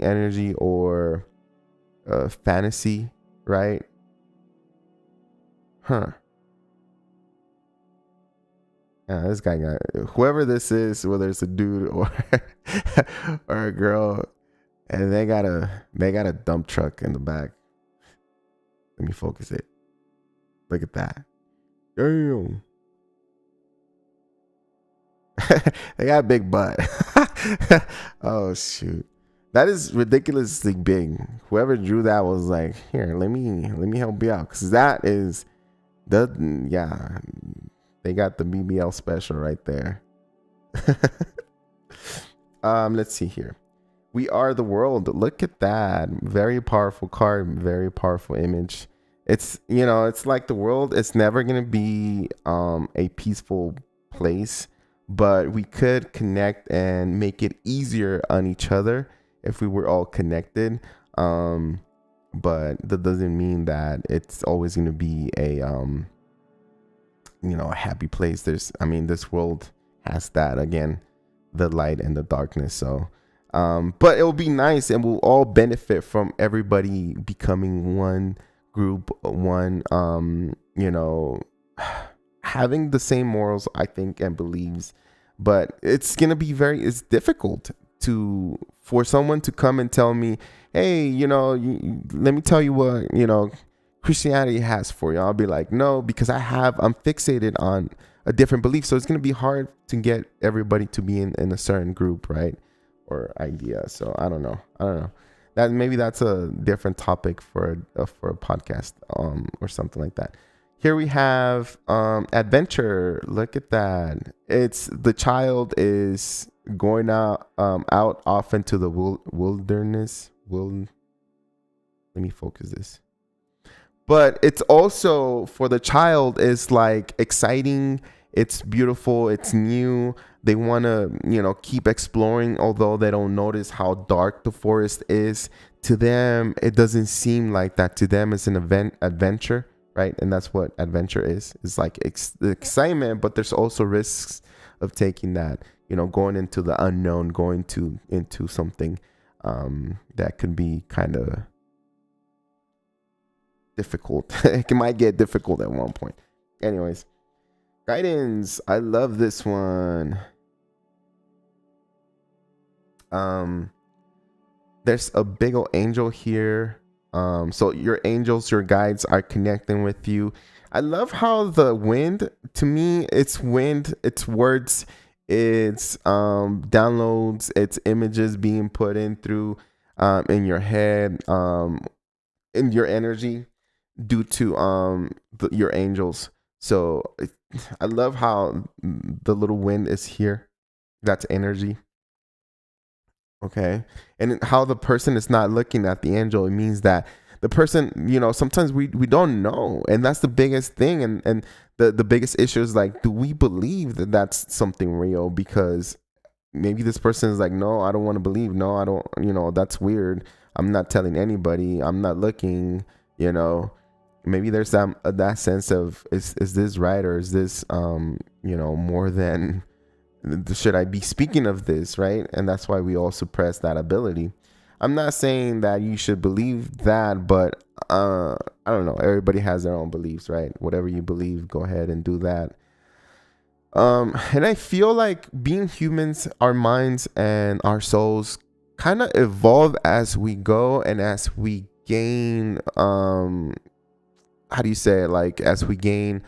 energy, or fantasy, right? This guy got, whoever this is, whether it's a dude or or a girl, and they got a dump truck in the back. Let me focus it. Look at that. Damn. They got a big butt. Oh shoot. That is ridiculously big. Whoever drew that was like, here, let me help you out. Cause that is yeah. They got the BBL special right there. Let's see here. We are the world. Look at that. Very powerful card, very powerful image. It's, you know, it's like the world, it's never gonna be a peaceful place, but we could connect and make it easier on each other if we were all connected. But that doesn't mean that it's always going to be a you know, a happy place. This world has that, again, the light and the darkness. So but it will be nice, and we'll all benefit from everybody becoming one group, one you know, having the same morals, I think, and beliefs, but it's difficult for someone to come and tell me, hey, let me tell you what, Christianity has for you. I'll be like, no, because I'm fixated on a different belief. So it's going to be hard to get everybody to be in a certain group, right? Or idea. So I don't know. That's a different topic for a podcast, or something like that. Here we have adventure. Look at that. It's the child is going out off into the wilderness. Let me focus this. But it's also, for the child, is like exciting. It's beautiful. It's new. They want to, keep exploring, although they don't notice how dark the forest is. To them, it doesn't seem like that. To them, it's an adventure, right? And that's what adventure is. It's like excitement, but there's also risks of taking that, going into the unknown, going into something that could be kind of difficult. It might get difficult at one point. Anyways, guidance. I love this one. There's a big old angel here. So your angels, your guides are connecting with you. I love how the wind, to me, it's wind, it's words, it's downloads, it's images being put in through in your head, in your energy, due to your angels. So I love how the little wind is here. That's energy. Okay. And how the person is not looking at the angel, it means that the person, sometimes we don't know. And that's the biggest thing. And the biggest issue is like, do we believe that that's something real? Because maybe this person is like, no, I don't want to believe. No, I don't, that's weird. I'm not telling anybody. I'm not looking, maybe there's that sense of, is this right? Or is this, more than, should I be speaking of this, right? And that's why we all suppress that ability. I'm not saying that you should believe that, but I don't know. Everybody has their own beliefs, right? Whatever you believe, go ahead and do that. And I feel like being humans, our minds and our souls kind of evolve as we go, and as we gain, how do you say it? Like, as we gain,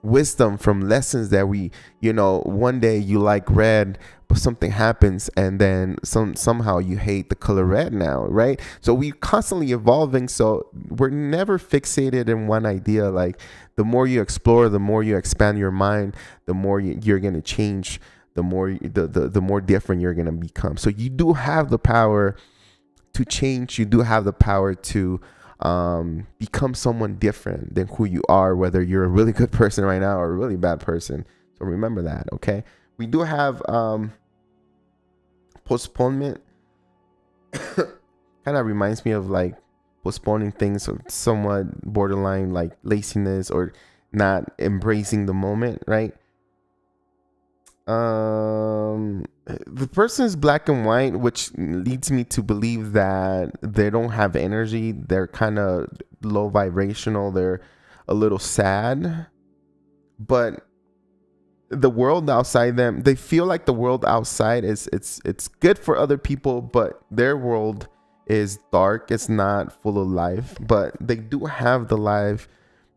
wisdom from lessons that we, one day you like red, but something happens and then somehow you hate the color red now, right? So we're constantly evolving. So we're never fixated in one idea. Like, the more you explore, the more you expand your mind, the more you're going to change, the more the more different you're going to become. So you do have the power to change. You do have the power to become someone different than who you are, whether you're a really good person right now or a really bad person. So remember that. Okay, we do have postponement. Kind of reminds me of like postponing things, or somewhat borderline like laziness or not embracing the moment, right? The person is black and white, which leads me to believe that they don't have energy. They're kind of low vibrational. They're a little sad, but the world outside them, they feel like the world outside is it's good for other people, but their world is dark. It's not full of life, but they do have the life.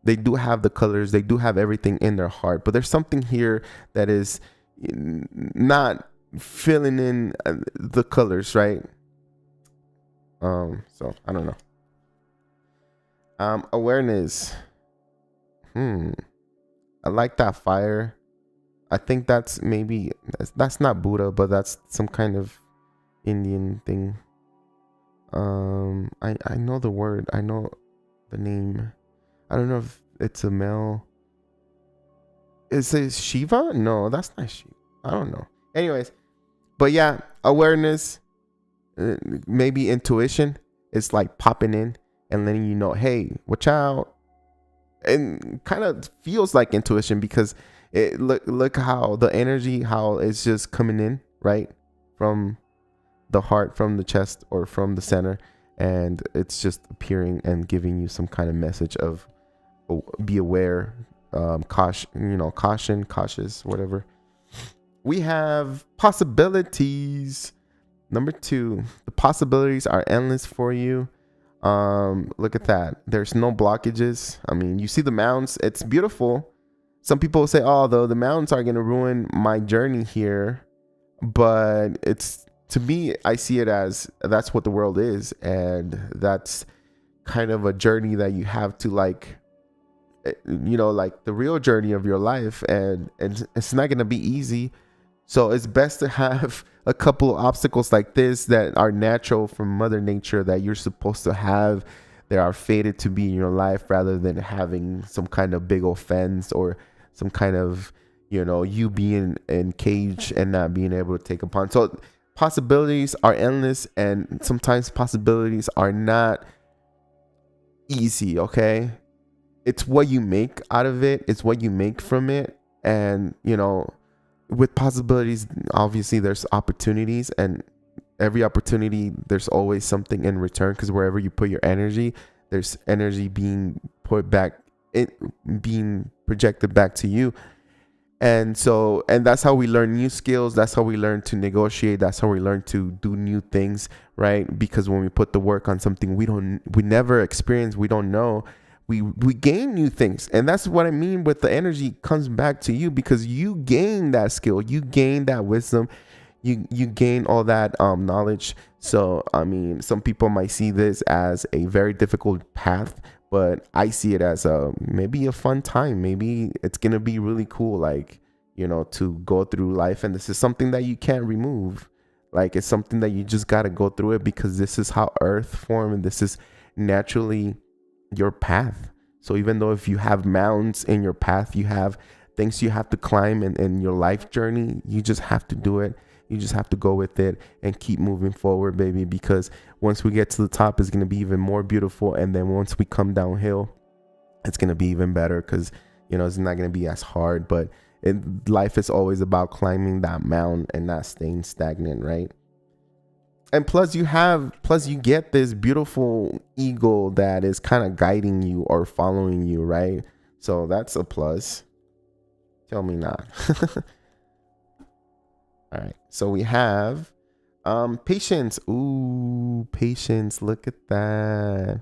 They do have the colors. They do have everything in their heart, but there's something here that is not filling in the colors, right? So I don't know. Awareness. I like that fire. I think that's not Buddha, but that's some kind of Indian thing. I know the word. I know the name. I don't know if it's a male. Is it Shiva? No, that's not Shiva. I don't know. Anyways, but yeah, awareness, maybe intuition is like popping in and letting you know, hey, watch out. And kind of feels like intuition because it look how the energy, how it's just coming in, right? From the heart, from the chest, or from the center. And it's just appearing and giving you some kind of message of be aware, cautious, whatever. We have possibilities. Number 2, the possibilities are endless for you. Look at that. There's no blockages. I mean, you see the mountains. It's beautiful. Some people say, oh, though the mountains are going to ruin my journey here. But it's, to me, I see it as that's what the world is. And that's kind of a journey that you have to like the real journey of your life. And it's not going to be easy. So it's best to have a couple of obstacles like this that are natural from Mother Nature that you're supposed to have, that are fated to be in your life, rather than having some kind of big offense or some kind of, you being in cage and not being able to take upon. So possibilities are endless, and sometimes possibilities are not easy, okay? It's what you make out of it. It's what you make from it. And, with possibilities, obviously there's opportunities, and every opportunity there's always something in return, because wherever you put your energy, there's energy being put back, being projected back to you. And that's how we learn new skills. That's how we learn to negotiate. That's how we learn to do new things, right? Because when we put the work on something we never experience, we don't know, we gain new things. And that's what I mean with the energy comes back to you, because you gain that skill, you gain that wisdom, you gain all that knowledge. So, I mean, some people might see this as a very difficult path, but I see it as maybe a fun time. Maybe it's going to be really cool, like, to go through life. And this is something that you can't remove. Like, it's something that you just got to go through it, because this is how Earth formed, and this is naturally your path. So even though if you have mountains in your path, you have things you have to climb in your life journey, you just have to do it. You just have to go with it and keep moving forward, baby, because once we get to the top, it's going to be even more beautiful. And then once we come downhill, it's going to be even better, because, it's not going to be as hard. But life is always about climbing that mountain and not staying stagnant, right? And plus you get this beautiful eagle that is kind of guiding you or following you, right? So that's a plus. Tell me not. All right. So we have Patience. Ooh, Patience. Look at that.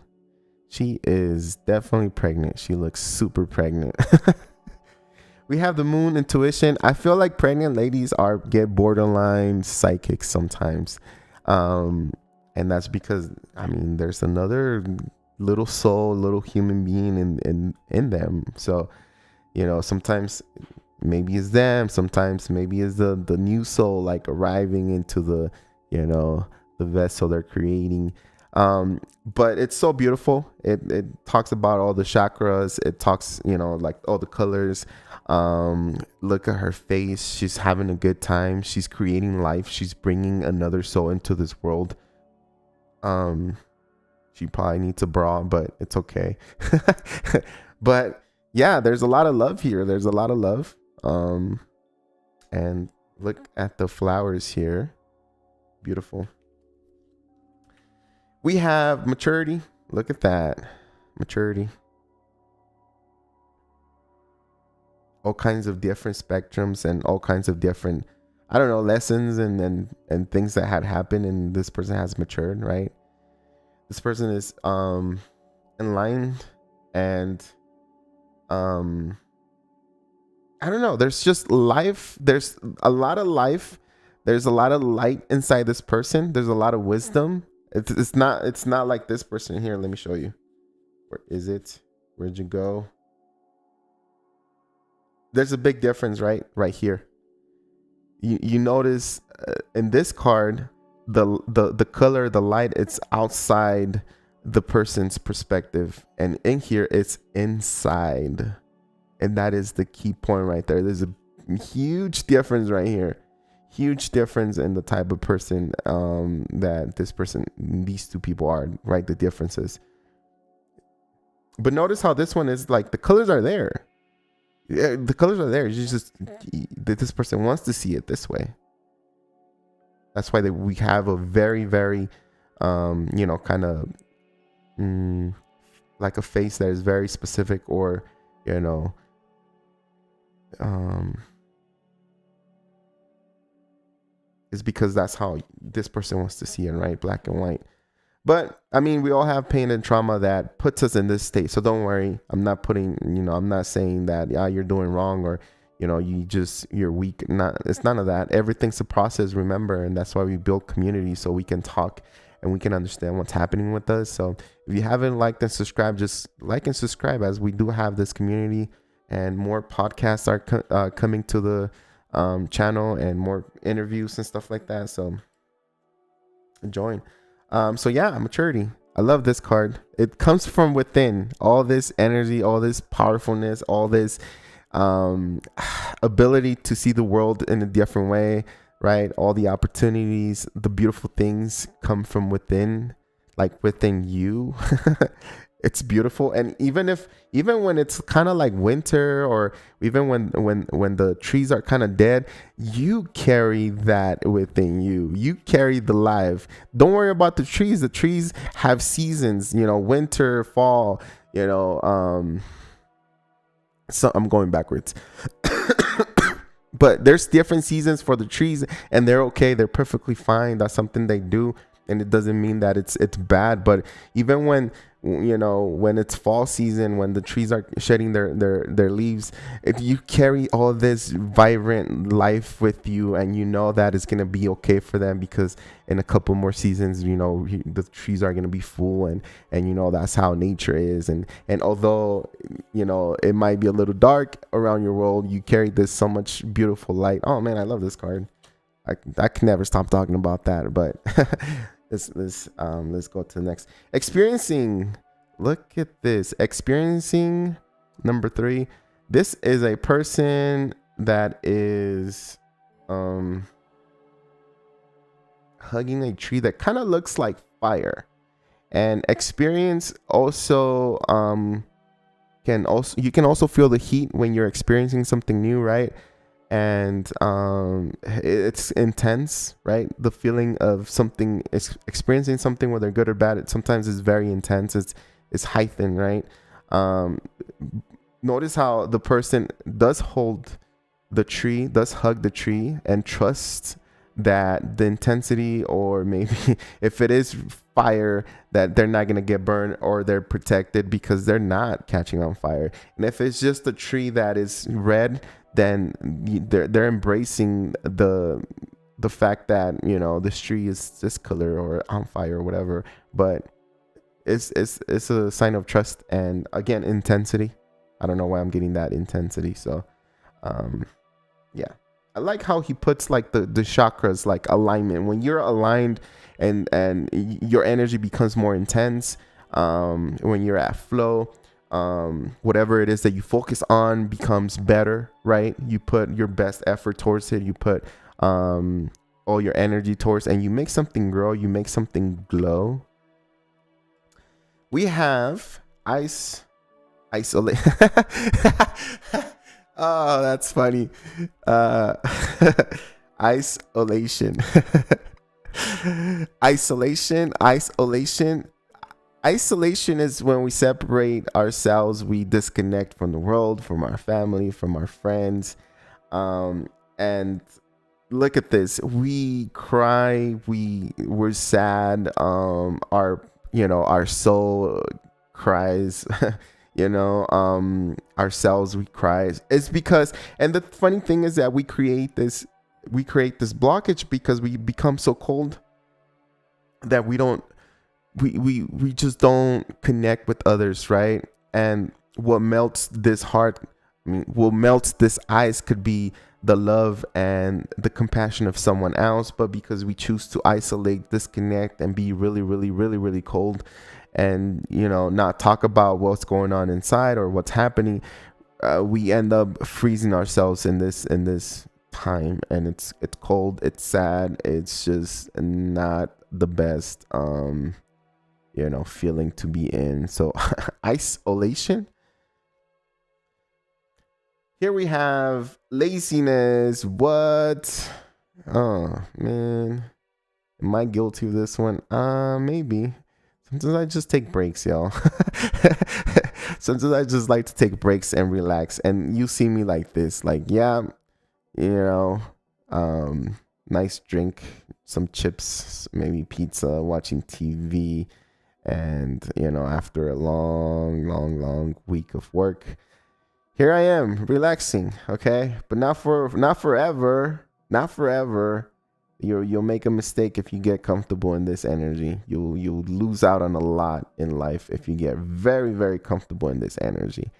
She is definitely pregnant. She looks super pregnant. We have the Moon, Intuition. I feel like pregnant ladies get borderline psychics sometimes. And that's because, I mean, there's another little soul, little human being in them. So, sometimes maybe it's them, sometimes maybe it's the new soul, like arriving into the, the vessel they're creating. But it's so beautiful. It talks about all the chakras. It talks, like all the colors. Look at her face. She's having a good time. She's creating life. She's bringing another soul into this world. She probably needs a bra, but it's okay. But yeah, there's a lot of love here. There's a lot of love. And look at the flowers here. Beautiful. We have maturity. Look at that. Maturity. All kinds of different spectrums and all kinds of different, lessons and things that had happened, and this person has matured, right? This person is enlightened, and there's just life. There's a lot of life. There's a lot of light inside this person. There's a lot of wisdom. It's not like this person here. Let me show you. Where is it? Where'd you go? There's a big difference, right here. You notice in this card, the color, the light, it's outside the person's perspective, and in here it's inside, and that is the key point right there. There's a huge difference right here. Huge difference in the type of person that these two people are, right? The differences. But notice how this one is like the colors are there. Yeah, the colors are there. This person wants to see it this way. That's why we have a very, very, kind of like a face that is very specific, or, is because that's how this person wants to see it, right? Black and white. But I mean, we all have pain and trauma that puts us in this state. So don't worry. I'm not I'm not saying that you're doing wrong, or you're weak. It's none of that. Everything's a process, remember, and that's why we build community, so we can talk and we can understand what's happening with us. So if you haven't liked and subscribed, just like and subscribe, as we do have this community, and more podcasts are coming to the channel, and more interviews and stuff like that. So join. So yeah, maturity. I love this card. It comes from within. All this energy, all this powerfulness, all this ability to see the world in a different way, right? All the opportunities, the beautiful things come from within, like within you. It's beautiful. And even when it's kind of like winter, or even when the trees are kind of dead, you carry that within you. You carry the life. Don't worry about the trees. The trees have seasons, winter, fall, so I'm going backwards. But there's different seasons for the trees, and they're okay. They're perfectly fine. That's something they do, and it doesn't mean that it's bad. But even when it's fall season, when the trees are shedding their leaves, if you carry all this vibrant life with you, and that it's going to be okay for them, because in a couple more seasons, the trees are going to be full, and that's how nature is. And although it might be a little dark around your world, you carry this so much beautiful light. Oh man, I love this card. I can never stop talking about that. But let's go to the next. Experiencing. Look at this. Experiencing number 3. This is a person that is hugging a tree that kind of looks like fire. And experience also you can also feel the heat when you're experiencing something new, right? And it's intense, right? The feeling of something, experiencing something, whether good or bad, it sometimes is very intense. It's heightened, right? Notice how the person does hold the tree, does hug the tree, and trusts that the intensity, or maybe if it is fire, that they're not going to get burned, or they're protected because they're not catching on fire. And if it's just a tree that is red, then they're embracing the fact that this tree is this color or on fire or whatever. But it's a sign of trust, and again, intensity. I don't know why I'm getting that intensity. So yeah, I like how he puts like the chakras, like alignment. When you're aligned, and your energy becomes more intense, when you're at flow, whatever it is that you focus on becomes better, right? You put your best effort towards it. You put all your energy towards, and you make something grow. You make something glow. We have isolate. Oh, that's funny. Isolation. Isolation is when we separate ourselves. We disconnect from the world, from our family, from our friends. And look at this. We cry. We're sad. Our soul cries. Ourselves, we cry. It's because, and the funny thing is that we create this blockage because we become so cold that we just don't connect with others, right? And what melts this heart, what melts this ice could be the love and the compassion of someone else. But because we choose to isolate, disconnect, and be really, really, really, really cold, and not talk about what's going on inside or what's happening, we end up freezing ourselves in this time. And it's cold, it's sad, it's just not the best feeling to be in. So isolation. Here we have laziness. What? Oh man, am I guilty of this one? Maybe. Sometimes I just take breaks, y'all. Sometimes I just like to take breaks and relax. And you see me like this, like, yeah, you know, nice drink, some chips, maybe pizza, watching TV. And, after a long week of work, here I am relaxing. Okay. But not forever. Not forever. You'll make a mistake if you get comfortable in this energy. You'll lose out on a lot in life if you get very, very comfortable in this energy.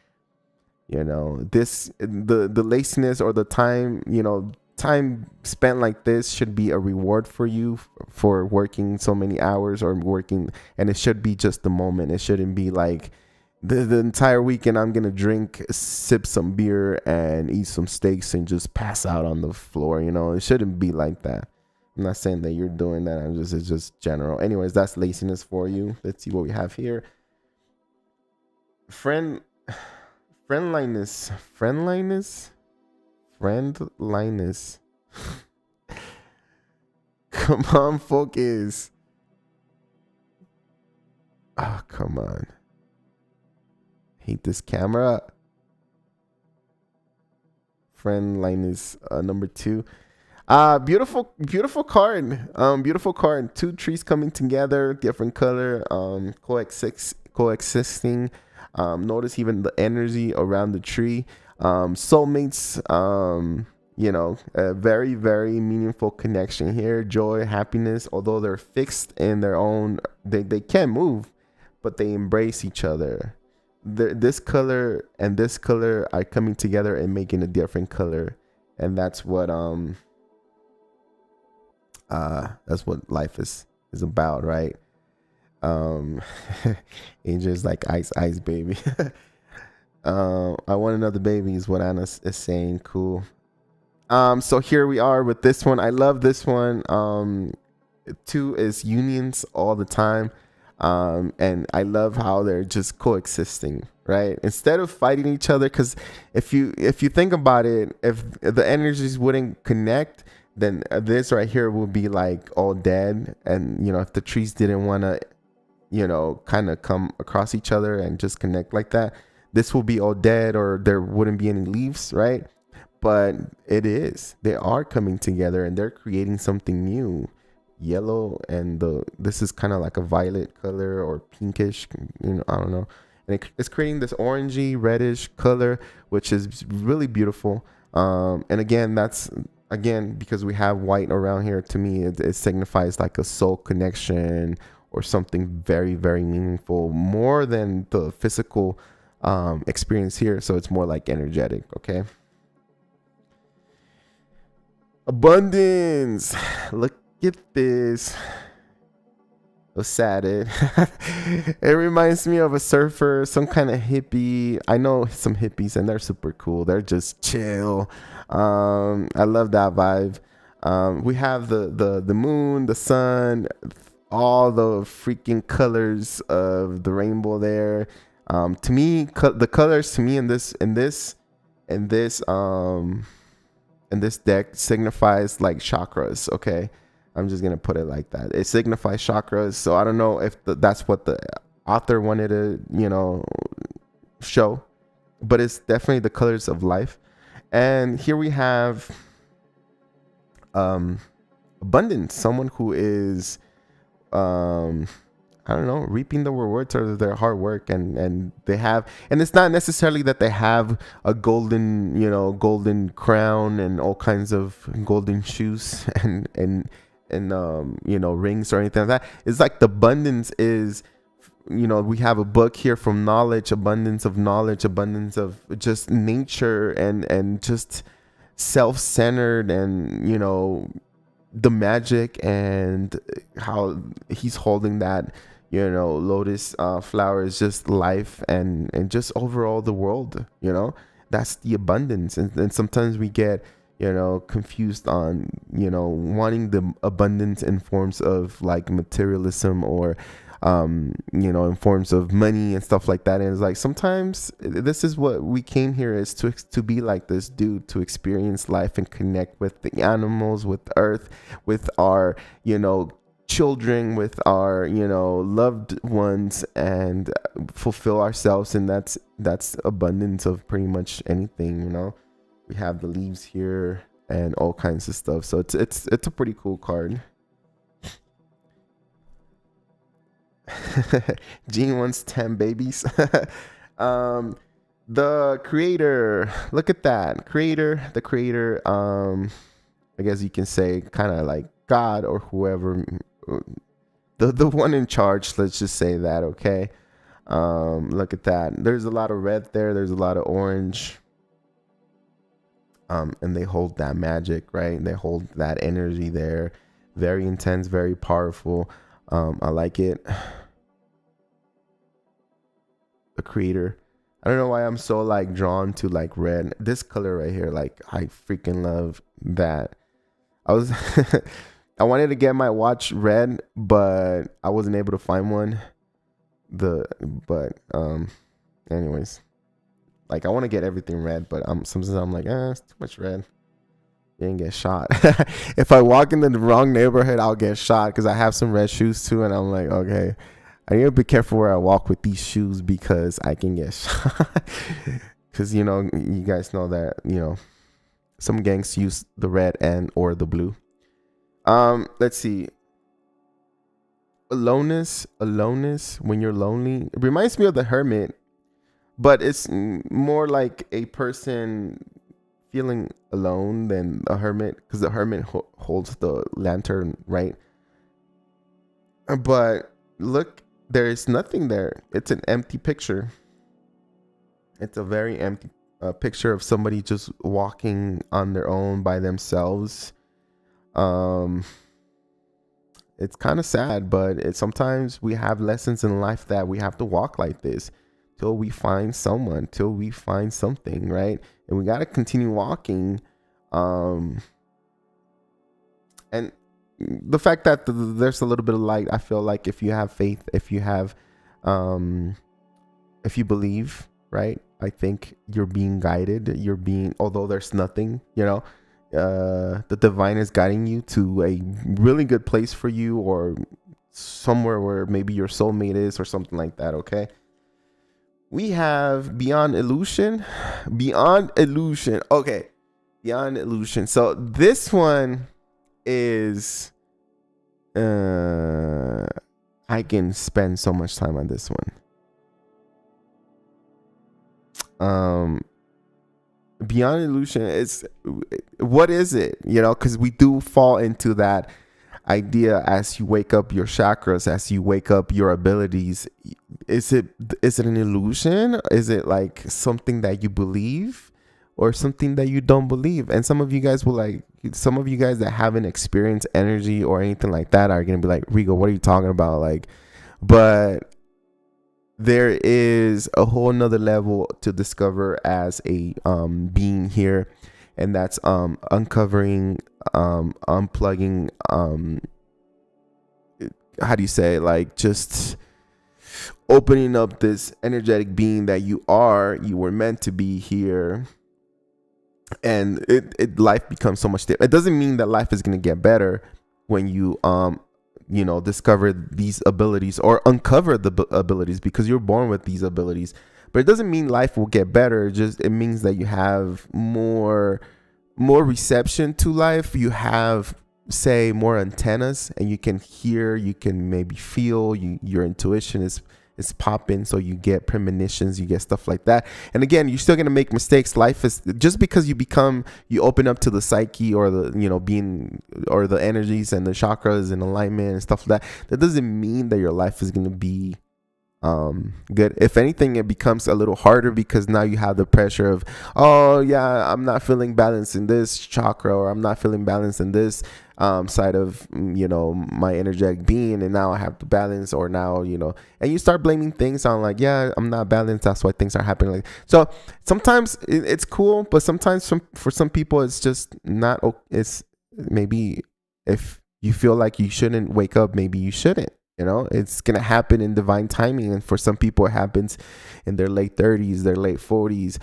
The laziness or the time spent like this should be a reward for you for working so many hours and it should be just the moment. It shouldn't be like the entire weekend I'm gonna drink, sip some beer, and eat some steaks and just pass out on the floor. It shouldn't be like that. I'm not saying that you're doing that. It's just general. Anyways, that's laziness for you. Let's see what we have here. Friendliness. Come on, focus. Oh, come on. Hate this camera. Friendliness, number 2. Beautiful card. Beautiful card. 2 trees coming together, different color, coexisting. Notice even the energy around the tree. Soulmates. A very, very meaningful connection here. Joy, happiness. Although they're fixed in their own, they can't move, but they embrace each other. This color and this color are coming together and making a different color, and that's what life is about, right? Angel's like ice baby. I want another baby is what Anna is saying. Cool. So here we are with this one. I love this one. 2 is unions all the time. And I love how they're just coexisting, right? Instead of fighting each other, because if you think about it, if the energies wouldn't connect, then this right here will be like all dead. And if the trees didn't want to kind of come across each other and just connect like that, this will be all dead, or there wouldn't be any leaves, right? But they are coming together and they're creating something new. Yellow, and this is kind of like a violet color or pinkish, I don't know, and it's creating this orangey reddish color, which is really beautiful. And again, that's because we have white around here. To me, it signifies like a soul connection or something very, very meaningful, more than the physical experience here. So it's more like energetic. Okay. Abundance. Look at this. So sad. It reminds me of a surfer, some kind of hippie. I know some hippies and they're super cool. They're just chill. I love that vibe. We have the moon, the sun, all the freaking colors of the rainbow there. To me, the colors to me in this deck signifies like chakras. Okay, I'm just gonna put it like that. It signifies chakras. So I don't know if that's what the author wanted to show, but it's definitely the colors of life. And here we have abundance, someone who is I don't know, reaping the rewards of their hard work, and they have, and it's not necessarily that they have a golden crown and all kinds of golden shoes and rings or anything like that. It's like the abundance is, we have a book here from knowledge, abundance of just nature and just self-centered, and the magic, and how he's holding that lotus flower is just life, and just overall the world. That's the abundance. And sometimes we get confused on wanting the abundance in forms of like materialism, or in forms of money and stuff like that. And it's like, sometimes this is what we came here is to be like this dude, to experience life and connect with the animals, with earth, with our children, with our, you know, loved ones, and fulfill ourselves. And that's abundance of pretty much anything, you know. We have the leaves here and all kinds of stuff. So it's a pretty cool card. Gene wants 10 babies. The creator, look at that. The creator, I guess you can say kind of like God or whoever, the one in charge, let's just say that, okay? Look at that. There's a lot of red there, there's a lot of orange. And they hold that magic, right? They hold that energy there. Very intense, very powerful. I like it. The creator. I don't know why I'm so like drawn to like red. This color right here, like I freaking love that. I wanted to get my watch red, but I wasn't able to find one. Anyways, like I want to get everything red, but sometimes I'm like, it's too much red. You ain't get shot. If I walk in the wrong neighborhood, I'll get shot because I have some red shoes too, and I'm like, okay, I need to be careful where I walk with these shoes because I can get shot. Because, you know, you guys know that, you know, some gangs use the red and or the blue. Let's see. Aloneness, when you're lonely. It reminds me of the hermit, but it's more like a person feeling alone than a hermit, because the hermit holds the lantern, right? But look, there is nothing there. It's an empty picture. It's a very empty picture of somebody just walking on their own by themselves. It's kind of sad, but sometimes we have lessons in life that we have to walk like this till we find someone, till we find something, right? And we got to continue walking. And the fact that there's a little bit of light, I feel like if you have faith, if you have, if you believe, right? I think you're being guided. Although there's nothing, you know, the divine is guiding you to a really good place for you, or somewhere where maybe your soulmate is, or something like that. Okay. We have beyond illusion. Okay. Beyond illusion. So this one is, I can spend so much time on this one. Beyond illusion is, what is it? You know, because we do fall into that idea as you wake up your chakras, as you wake up your abilities. Is it an illusion? Is it like something that you believe, or something that you don't believe? And some of you guys that haven't experienced energy or anything like that are gonna be like, Rigo, what are you talking about? Like, but there is a whole nother level to discover as a being here, and that's uncovering, unplugging, how do you say, like just opening up this energetic being that you were meant to be here. And life becomes so much different. It doesn't mean that life is going to get better when you you know, discover these abilities or uncover the abilities, because you're born with these abilities. But it doesn't mean life will get better. It means that you have more reception to life. You have, say, more antennas, and you can hear, you can maybe feel, your intuition is popping, so you get premonitions, you get stuff like that. And again, you're still going to make mistakes. Life is, just because you open up to the psyche, or the, you know, being, or the energies and the chakras and alignment and stuff like that doesn't mean that your life is going to be good. If anything, it becomes a little harder, because now you have the pressure of, oh yeah, I'm not feeling balanced in this chakra, or I'm not feeling balanced in this side of, you know, my energetic being, and now I have to balance, or now, you know, and you start blaming things on like, yeah, I'm not balanced, that's why things are happening. Like, so sometimes it's cool, but sometimes for some people it's just not. It's maybe if you feel like you shouldn't wake up, maybe you shouldn't. You know, it's going to happen in divine timing. And for some people, it happens in their late 30s, their late 40s.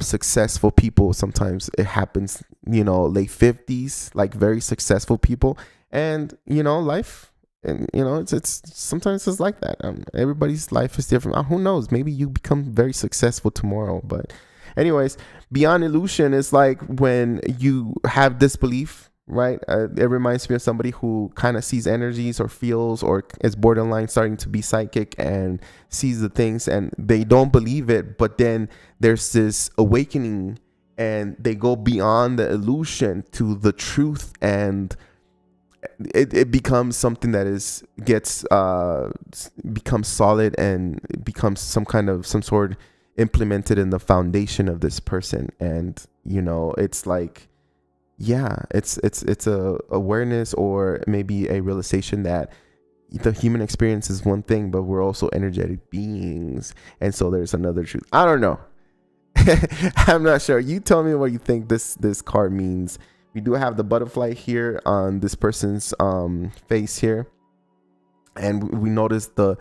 Successful people, sometimes it happens, you know, late 50s, like very successful people. And, you know, life And it's sometimes it's like that. Everybody's life is different. Who knows, maybe you become very successful tomorrow. But anyways, beyond illusion is like when you have disbelief, right? It reminds me of somebody who kind of sees energies or feels or is borderline starting to be psychic and sees the things and they don't believe it, but then there's this awakening and they go beyond the illusion to the truth, and it becomes something that becomes solid and becomes some sort implemented in the foundation of this person. And it's like, yeah, it's a awareness or maybe a realization that the human experience is one thing, but we're also energetic beings, and so there's another truth. I don't know. I'm not sure. You tell me what you think this card means. We do have the butterfly here on this person's face here, and we notice the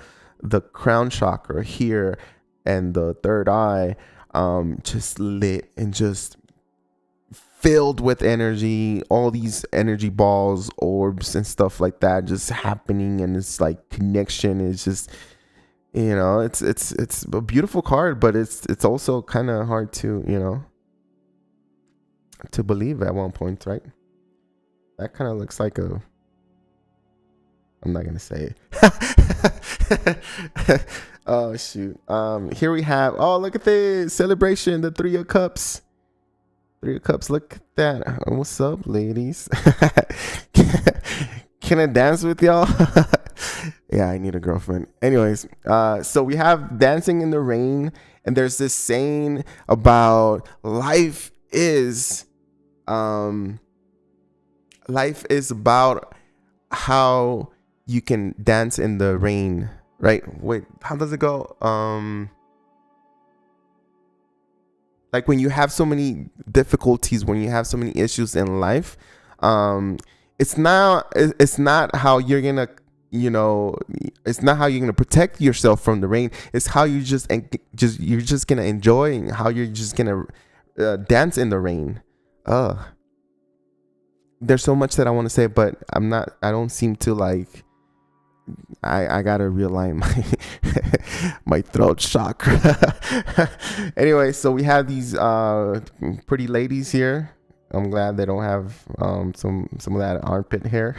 crown chakra here and the third eye just lit and just filled with energy. All these energy balls, orbs, and stuff like that just happening, and it's like connection is just, it's a beautiful card, but it's also kind of hard to to believe at one point, right? That kind of looks like I'm not gonna say it. Oh shoot. Here we have, oh, look at this celebration, the Three of Cups. Three of Cups, look at that. What's up, ladies? Can I dance with y'all? Yeah, I need a girlfriend. Anyways, so we have dancing in the rain, and there's this saying about life is about how you can dance in the rain, right? Wait, how does it go? Like when you have so many difficulties, when you have so many issues in life, it's not how you're gonna, it's not how you're gonna protect yourself from the rain. It's how you're just gonna enjoy, how you're just gonna dance in the rain. There's so much that I want to say, but I don't seem to like. I gotta realign my throat chakra. Anyway, so we have these pretty ladies here. I'm glad they don't have some of that armpit hair.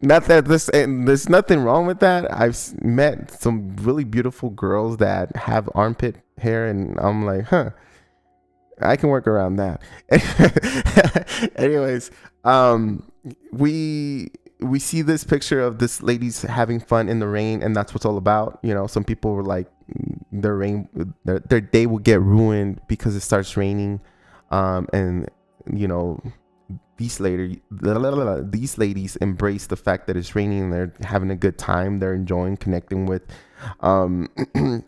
Not that there's nothing wrong with that. I've met some really beautiful girls that have armpit hair, and I'm like, I can work around that. Anyways, we see this picture of this ladies having fun in the rain, and that's what's all about. Some people were like, their day will get ruined because it starts raining, and these ladies embrace the fact that it's raining, and they're having a good time. They're enjoying connecting with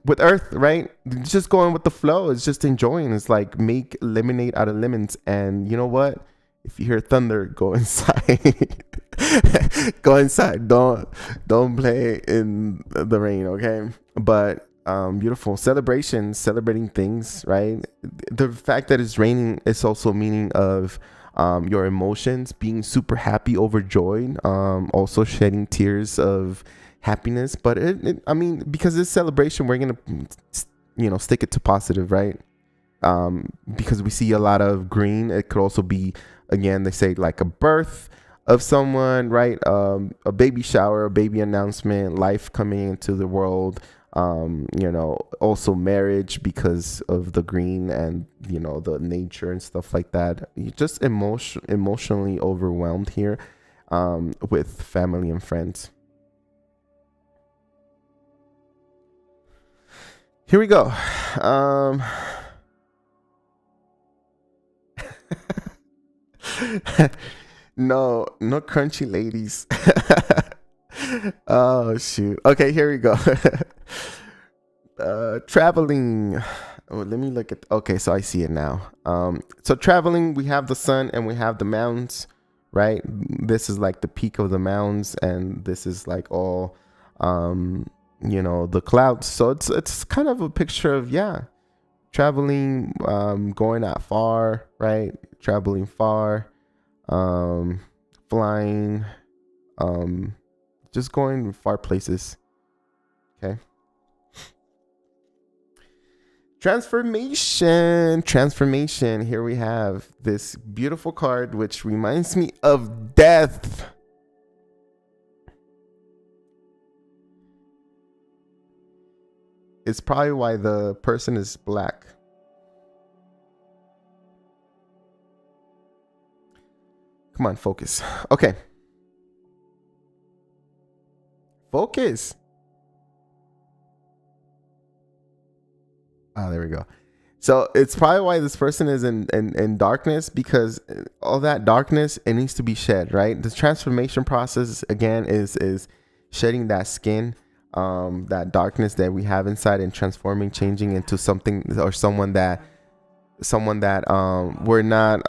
with Earth, right? Just going with the flow. It's just enjoying. It's like make lemonade out of lemons. And you know what? If you hear thunder, go inside. Go inside. Don't play in the rain, okay? But beautiful celebrations, celebrating things, right? The fact that it's raining is also meaning of your emotions, being super happy, overjoyed, also shedding tears of happiness. But I mean, because it's celebration, we're gonna stick it to positive, right? Because we see a lot of green. It could also be, again, they say like a birth of someone, right? A baby shower, a baby announcement, life coming into the world. Also marriage because of the green and the nature and stuff like that. You're just emotionally overwhelmed here with family and friends. Here we go. No crunchy ladies. Oh shoot. Okay, here we go. Traveling. Oh, let me look at. Okay, so I see it now. So traveling, we have the sun and we have the mountains, right? This is like the peak of the mountains, and this is like all, the clouds. So it's kind of a picture of traveling, going out far, right? Traveling far, flying, just going far places. Okay. Transformation. Here we have this beautiful card, which reminds me of death. It's probably why the person is black. Come on, focus. Okay. Focus. Oh, there we go. So it's probably why this person is in darkness, because all that darkness, it needs to be shed, right? The transformation process, again, is shedding that skin, that darkness that we have inside, and transforming, changing into something or someone that we're not.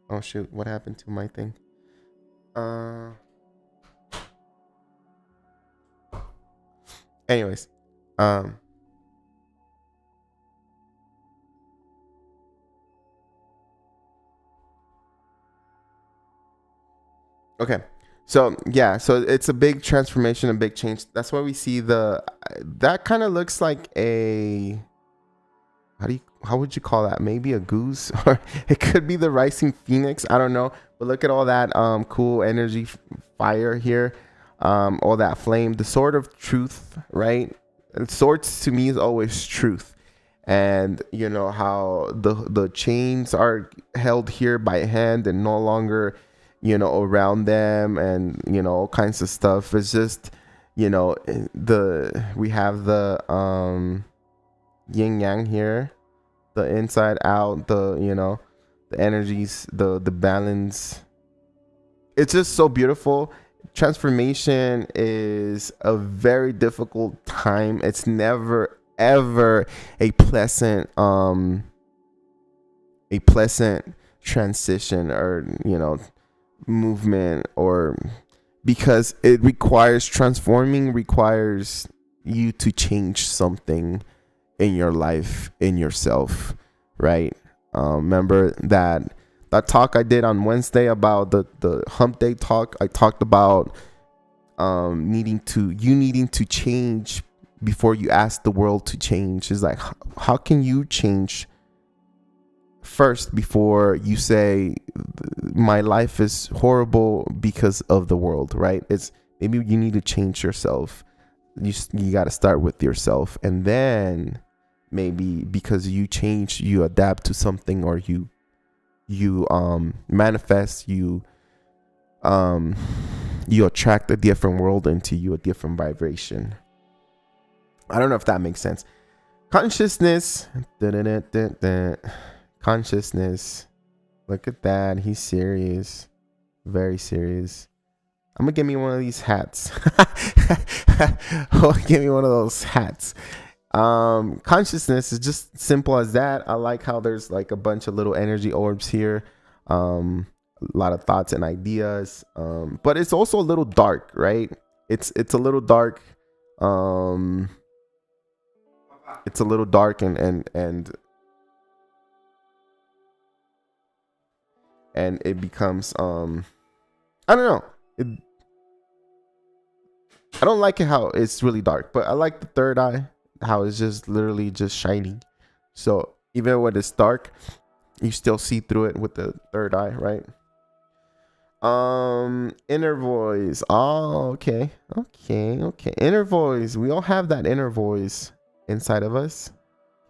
Oh shoot! What happened to my thing? Anyways, okay. So yeah, so it's a big transformation, a big change. That's why we see that kind of looks like a, how would you call that? Maybe a goose, or it could be the rising phoenix. I don't know. But look at all that cool energy, fire here, all that flame, the sword of truth, right? And swords to me is always truth. And you know how the chains are held here by hand and no longer, you know, around them, and you know, all kinds of stuff. It's just, you know, we have the yin yang here, the inside out, the, you know, the energies, the balance. It's just so beautiful. Transformation is a very difficult time. It's never ever a pleasant transition, or, you know, movement, or because it requires you to change something in your life, in yourself, right? Remember that talk I did on Wednesday about the hump day talk. I talked about needing to change before you ask the world to change. Is like, how can you change first before you say my life is horrible because of the world, right? It's maybe you need to change yourself. You got to start with yourself, and then maybe because you change, you adapt to something, or you manifest, you attract a different world into you, a different vibration. I don't know if that makes sense. Consciousness. Consciousness. Look at that. He's serious. Very serious. I'm gonna give me one of these hats. Give me one of those hats. Consciousness is just simple as that. I like how there's like a bunch of little energy orbs here. A lot of thoughts and ideas. But it's also a little dark, right? It's a little dark. It's a little dark and it becomes I don't know. I don't like it how it's really dark, but I like the third eye, how it's just literally just shining. So even when it's dark, you still see through it with the third eye, right? Inner voice. Oh, okay. Inner voice. We all have that inner voice inside of us.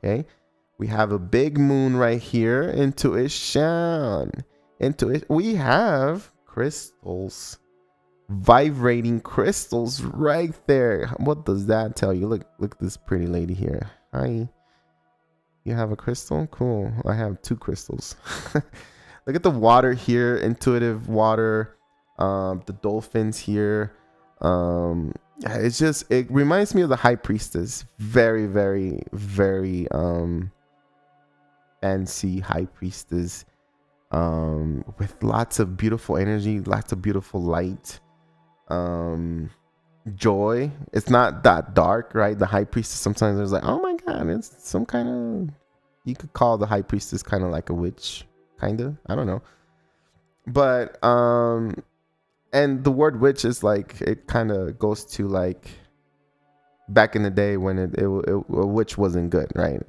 Okay. We have a big moon right here. Intuition. We have crystals. Vibrating crystals right there. What does that tell you? Look at this pretty lady here. Hi. You have a crystal? Cool. I have 2 crystals. Look at the water here. Intuitive water. The dolphins here. It reminds me of the high priestess. Very, very, very fancy high priestess. With lots of beautiful energy, lots of beautiful light. Joy. It's not that dark, right? The high priestess, sometimes there's like, oh my god, it's some kind of, you could call the high priestess kind of like a witch, kind of, I don't know, but And the word witch is like, it kind of goes to like back in the day when a witch wasn't good, right?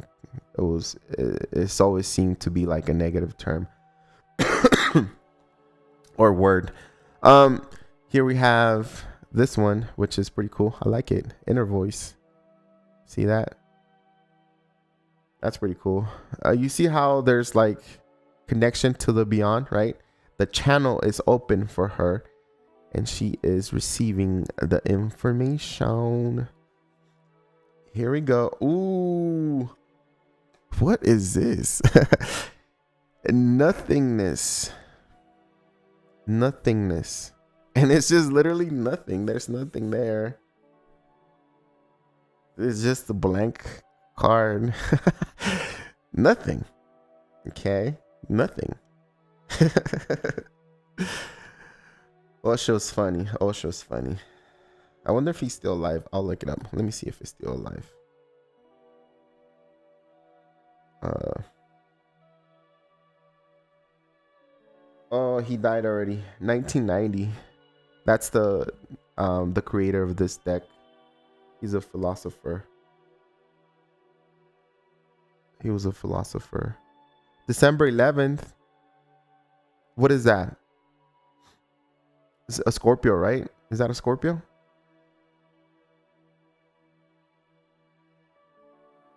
It's always seemed to be like a negative term or word. Here we have this one, which is pretty cool. I like it. Inner voice. See that? That's pretty cool. You see how there's like connection to the beyond, right? The channel is open for her and she is receiving the information. Here we go. Ooh. What is this? Nothingness. Nothingness. And it's just literally nothing. There's nothing there. It's just a blank card. Nothing. Okay. Nothing. Osho's funny. Osho's funny. I wonder if he's still alive. I'll look it up. Let me see if it's still alive. Oh, he died already. 1990. That's the creator of this deck. He's a philosopher. He was a philosopher. December 11th. What is that? It's a Scorpio, right? Is that a Scorpio?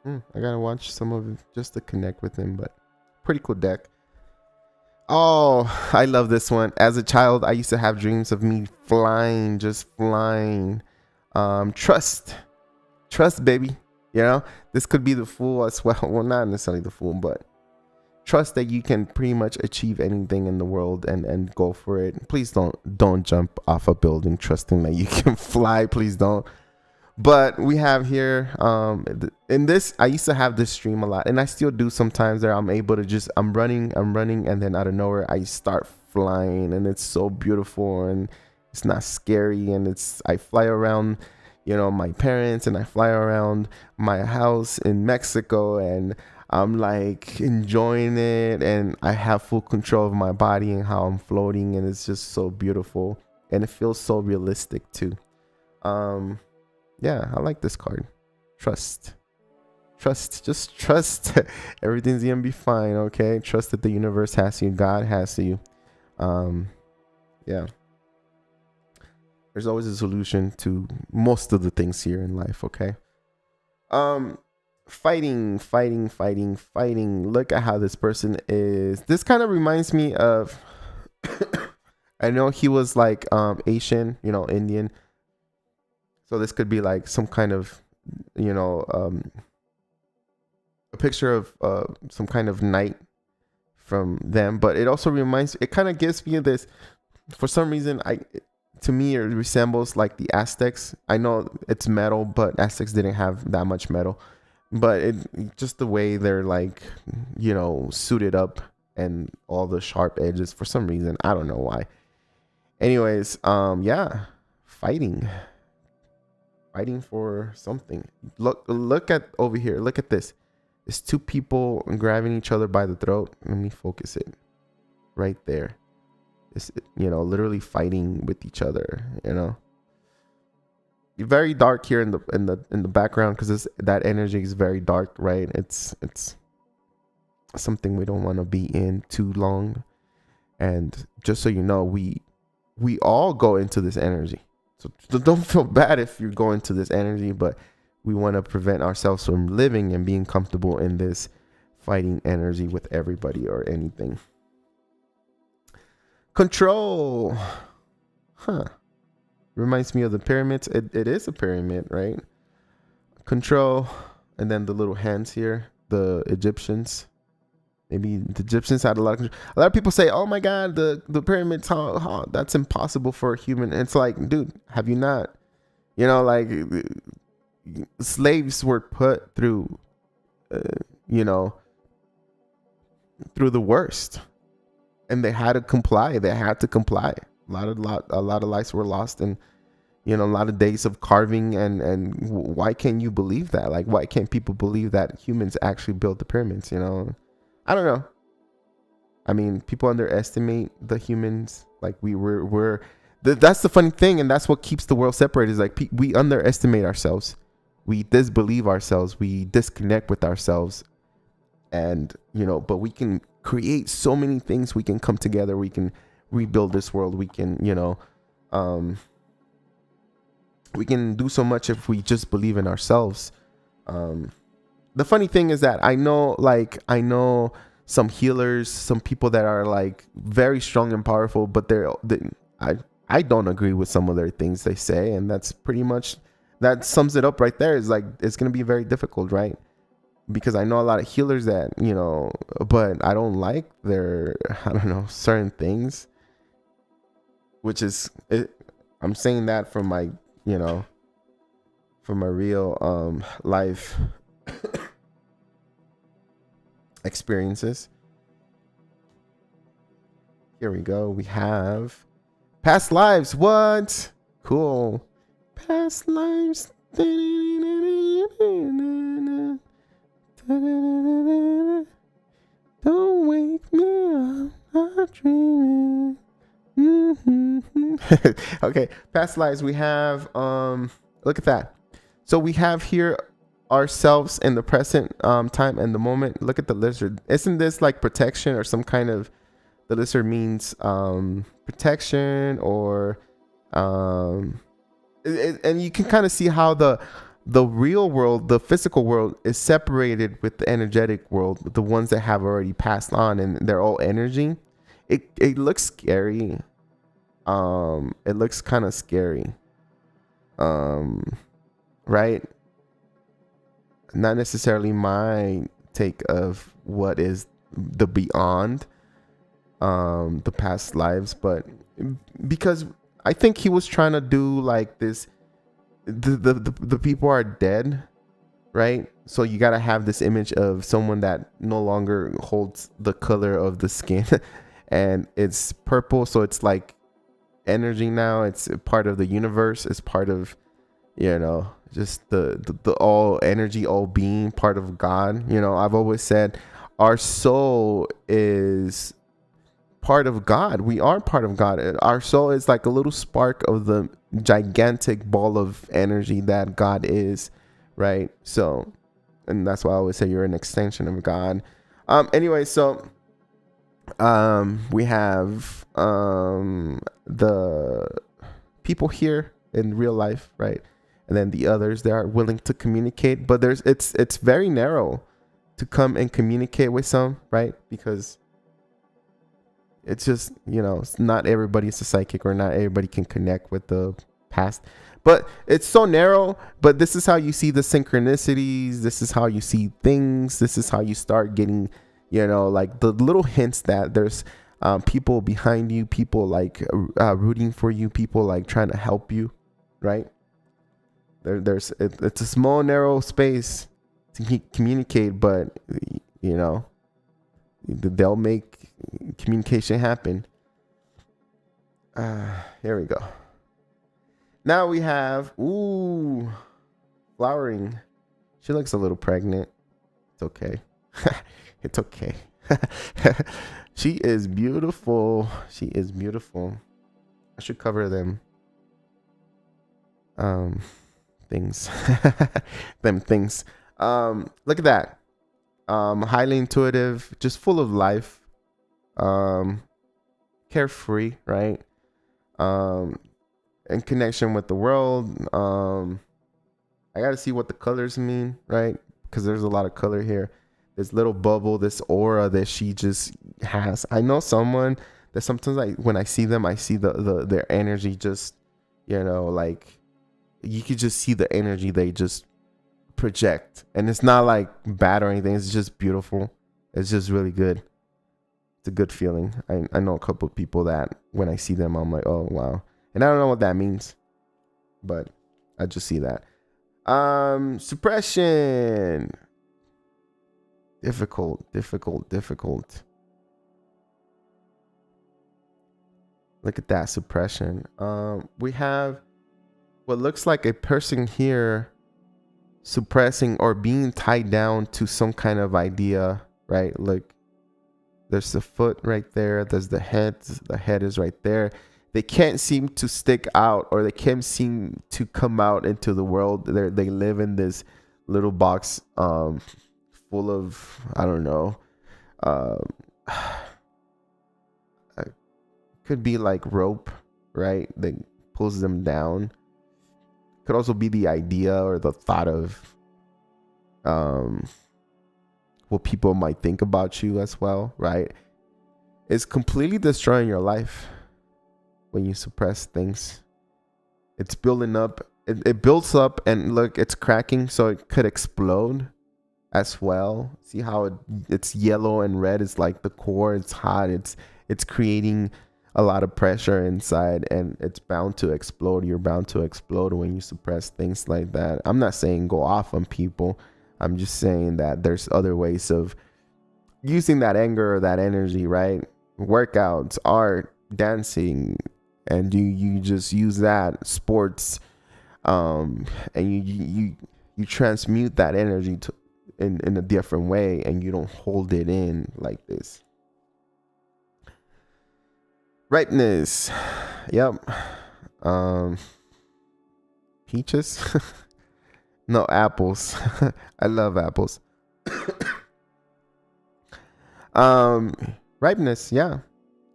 I gotta watch some of it just to connect with him, but pretty cool deck. Oh, I love this one. As a child, I used to have dreams of me flying, just flying. Trust, baby. You know, this could be the Fool as well. Well, not necessarily the Fool, but trust that you can pretty much achieve anything in the world and go for it. Please don't jump off a building trusting that you can fly. Please don't. But we have here, in this, I used to have this dream a lot, and I still do sometimes. There, I'm able to just, I'm running, and then out of nowhere, I start flying, and it's so beautiful, and it's not scary, and I fly around, you know, my parents, and I fly around my house in Mexico, and I'm like enjoying it, and I have full control of my body and how I'm floating, and it's just so beautiful, and it feels so realistic too. Yeah, I like this card. Trust. Just trust. Everything's gonna be fine, okay? Trust that the universe has you, God has you. Yeah. There's always a solution to most of the things here in life, okay? Fighting. Look at how this person is. This kind of reminds me of I know he was like Asian, you know, Indian. So this could be like some kind of, you know, a picture of some kind of knight from them. But it also it kind of gives me this, for some reason, to me, it resembles like the Aztecs. I know it's metal, but Aztecs didn't have that much metal. But just the way they're like, you know, suited up and all the sharp edges for some reason. I don't know why. Anyways, yeah, fighting for something. Look at over here. Look at this. It's two people grabbing each other by the throat. Let me focus it right there. It's, you know, literally fighting with each other, you know. Very dark here in the background because that energy is very dark, right? It's something we don't want to be in too long. And just so you know, we all go into this energy. So don't feel bad if you go into this energy, but we want to prevent ourselves from living and being comfortable in this fighting energy with everybody or anything. Control. Reminds me of the pyramids. It is a pyramid, right? Control. And then the little hands here, the Egyptians. Maybe the Egyptians had a lot of control. A lot of people say, oh my God, the pyramids, that's impossible for a human. And it's like, dude, have you not? You know, like slaves were put through, you know, through the worst. And they had to comply. A lot of lives were lost, and you know, a lot of days of carving. And why can't you believe that? Like, why can't people believe that humans actually built the pyramids? You know, I don't know. I mean, people underestimate the humans. Like we're That's the funny thing, and that's what keeps the world separated. Is like we underestimate ourselves, we disbelieve ourselves, we disconnect with ourselves, and but we can create so many things. We can come together. We can rebuild this world. We can we can do so much if we just believe in ourselves. The funny thing is that I know some healers, some people that are like very strong and powerful, but I don't agree with some of their things they say, and that's pretty much, that sums it up right there. Is like, it's going to be very difficult, right? Because I know a lot of healers that, but I don't like their, I don't know, certain things, which is, I'm saying that from my, from my real life experiences. Here we go. We have past lives. What? Cool. Past lives. Don't wake me up, I'm dreaming. Okay, past lives. We have look at that. So we have here ourselves in the present time and the moment. Look at the lizard. Isn't this like protection or some kind of, the lizard means protection, or and you can kind of see how the real world, the physical world, is separated with the energetic world, the ones that have already passed on, and they're all energy. It looks scary. It looks kind of scary. Right? Not necessarily my take of what is the beyond, the past lives, but because I think he was trying to do like this, the people are dead, right? So you got to have this image of someone that no longer holds the color of the skin and it's purple, so it's like energy now. It's part of the universe. It's part of, just the all energy, all being, part of God. I've always said our soul is part of God. We are part of God. Our soul is like a little spark of the gigantic ball of energy that God is, right? So, and that's why I always say you're an extension of God. Anyway, so we have the people here in real life, right? And then the others that are willing to communicate, but it's very narrow to come and communicate with some, right? Because it's just, it's not everybody's a psychic, or not everybody can connect with the past, but it's so narrow. But this is how you see the synchronicities. This is how you see things. This is how you start getting, like the little hints that there's people behind you, people like rooting for you, people like trying to help you, right? It's a small, narrow space to communicate, but they'll make communication happen. Here we go. Now we have flowering. She looks a little pregnant. It's okay. It's okay. She is beautiful. She is beautiful. I should cover them things. Them things. Look at that. Highly intuitive, just full of life. Carefree, right? In connection with the world. I gotta see what the colors mean, right? Because there's a lot of color here. This little bubble, this aura that she just has. I know someone that sometimes when I see them, I see their energy just, like you could just see the energy they just project, and it's not like bad or anything. It's just beautiful. It's just really good. It's a good feeling. I know a couple of people that when I see them, I'm like, oh wow. And I don't know what that means, but I just see that. Suppression. Difficult. Look at that suppression. We have what looks like a person here suppressing or being tied down to some kind of idea, right? Look, there's the foot right there. There's the head. The head is right there. they can't seem to stick out, or they can't seem to come out into the world. They live in this little box full of, I don't know, um could be like rope, right, that pulls them down. Could also be the idea or the thought of what people might think about you as well, right? It's completely destroying your life when you suppress things. It's building up. It builds up, and look, it's cracking, so it could explode as well. See how it's yellow and red. It's like the core. It's hot. It's creating a lot of pressure inside, and it's bound to explode. You're bound to explode when you suppress things like that. I'm not saying go off on people. I'm just saying that there's other ways of using that anger or that energy, right? Workouts, art, dancing, and you just use that, sports, and you transmute that energy to in a different way, and you don't hold it in like this. Ripeness. Yep. Peaches. No, apples. I love apples. Ripeness, yeah.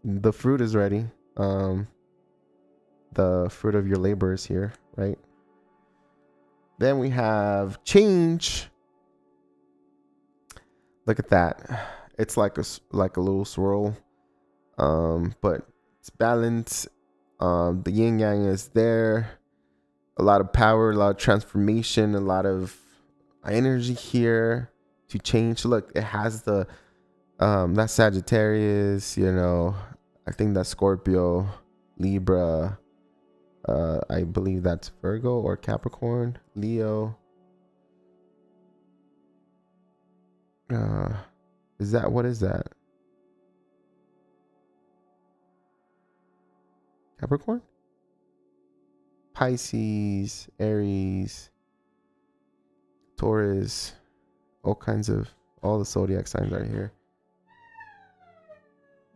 The fruit is ready. The fruit of your labor is here, right? Then we have change. Look at that. It's like a little swirl. But it's balance. The yin yang is there. A lot of power, a lot of transformation, a lot of energy here to change. Look, it has the that's Sagittarius, you know. I think that's Scorpio, Libra. I believe that's Virgo or Capricorn, Leo. Is that, what is that? Capricorn? Pisces, Aries, Taurus, all the zodiac signs are here.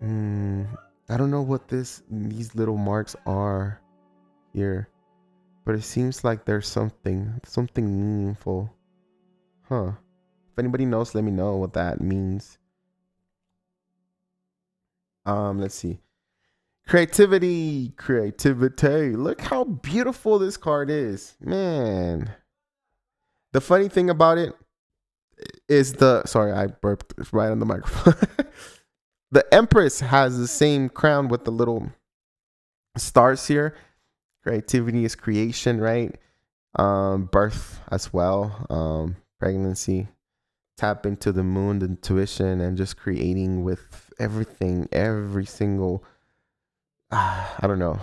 I don't know what these little marks are here, but it seems like there's something meaningful. Huh. If anybody knows, let me know what that means. Let's see. Creativity. Look how beautiful this card is, man. The funny thing about it is sorry, I burped right on the microphone. The Empress has the same crown with the little stars here. Creativity is creation, right? Birth as well. Pregnancy. Tap into the moon, the intuition, and just creating with everything, every single, I don't know,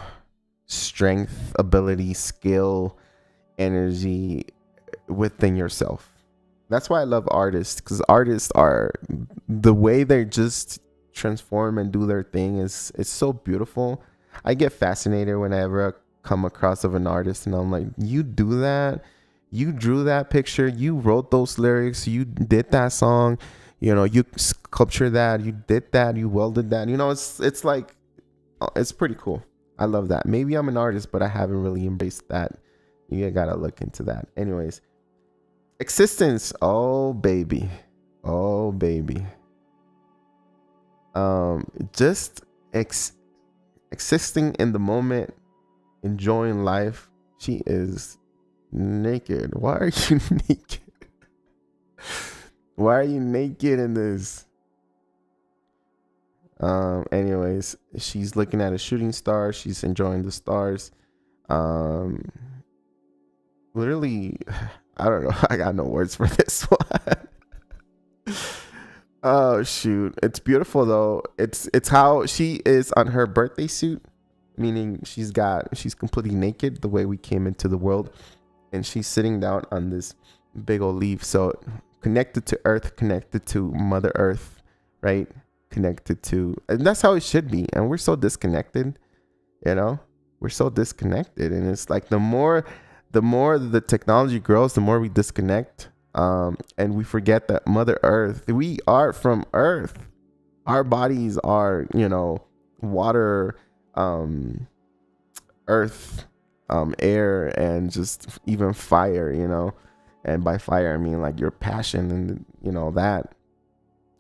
strength, ability, skill, energy within yourself. That's why I love artists, because artists are, the way they just transform and do their thing is so beautiful. I get fascinated whenever I come across of an artist, and I'm like, you do that? You drew that picture, you wrote those lyrics, you did that song, you know, you sculptured that, you did that, you welded that, you know, it's like, it's pretty cool. I love that. Maybe I'm an artist, but I haven't really embraced that. You gotta look into that. Anyways, existence. Oh baby. Just existing in the moment, enjoying life. She is naked. Why are you naked? Why are you naked in this? Anyways, she's looking at a shooting star. She's enjoying the stars. Literally, I don't know. I got no words for this one. Oh shoot, it's beautiful though. It's how she is on her birthday suit, meaning she's completely naked the way we came into the world, and she's sitting down on this big old leaf. So connected to Earth, connected to Mother Earth, right? Connected to, and that's how it should be. And we're so disconnected, you know. We're so disconnected, and it's like the more the technology grows, the more we disconnect. And we forget that Mother Earth, we are from Earth. Our bodies are, you know, water, earth, air, and just even fire, you know. And by fire I mean like your passion and, you know, that.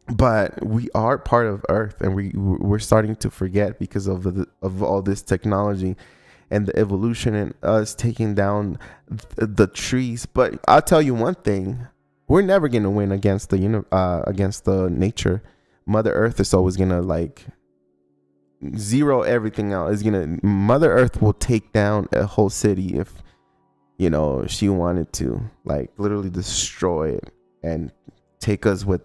But we are part of earth, and we're starting to forget because of all this technology and the evolution and us taking down the trees. But I'll tell you one thing, we're never going to win against the nature. Mother Earth is always going to like zero everything out. Mother Earth will take down a whole city if, you know, she wanted to, like literally destroy it and take us with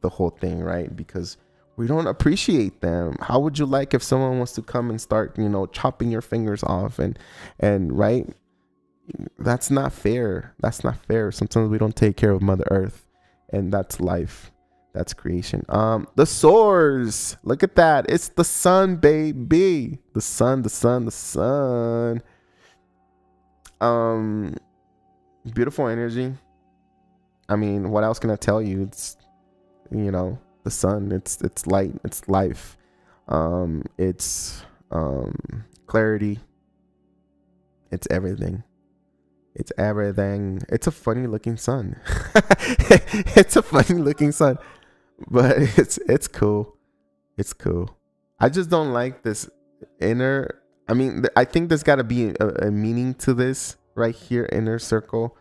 the whole thing, right? Because we don't appreciate them. How would you like if someone wants to come and start, you know, chopping your fingers off and right? That's not fair. That's not fair. Sometimes we don't take care of Mother Earth, and that's life. That's creation. The swords. Look at that. It's the sun, baby. The sun. Beautiful energy. I mean, what else can I tell you? It's, you know, the sun. It's light. It's life. It's clarity. It's everything. It's everything. It's a funny looking sun. It's a funny looking sun, but it's cool. It's cool. I just don't like this inner. I mean, I think there's got to be a meaning to this right here, inner circle.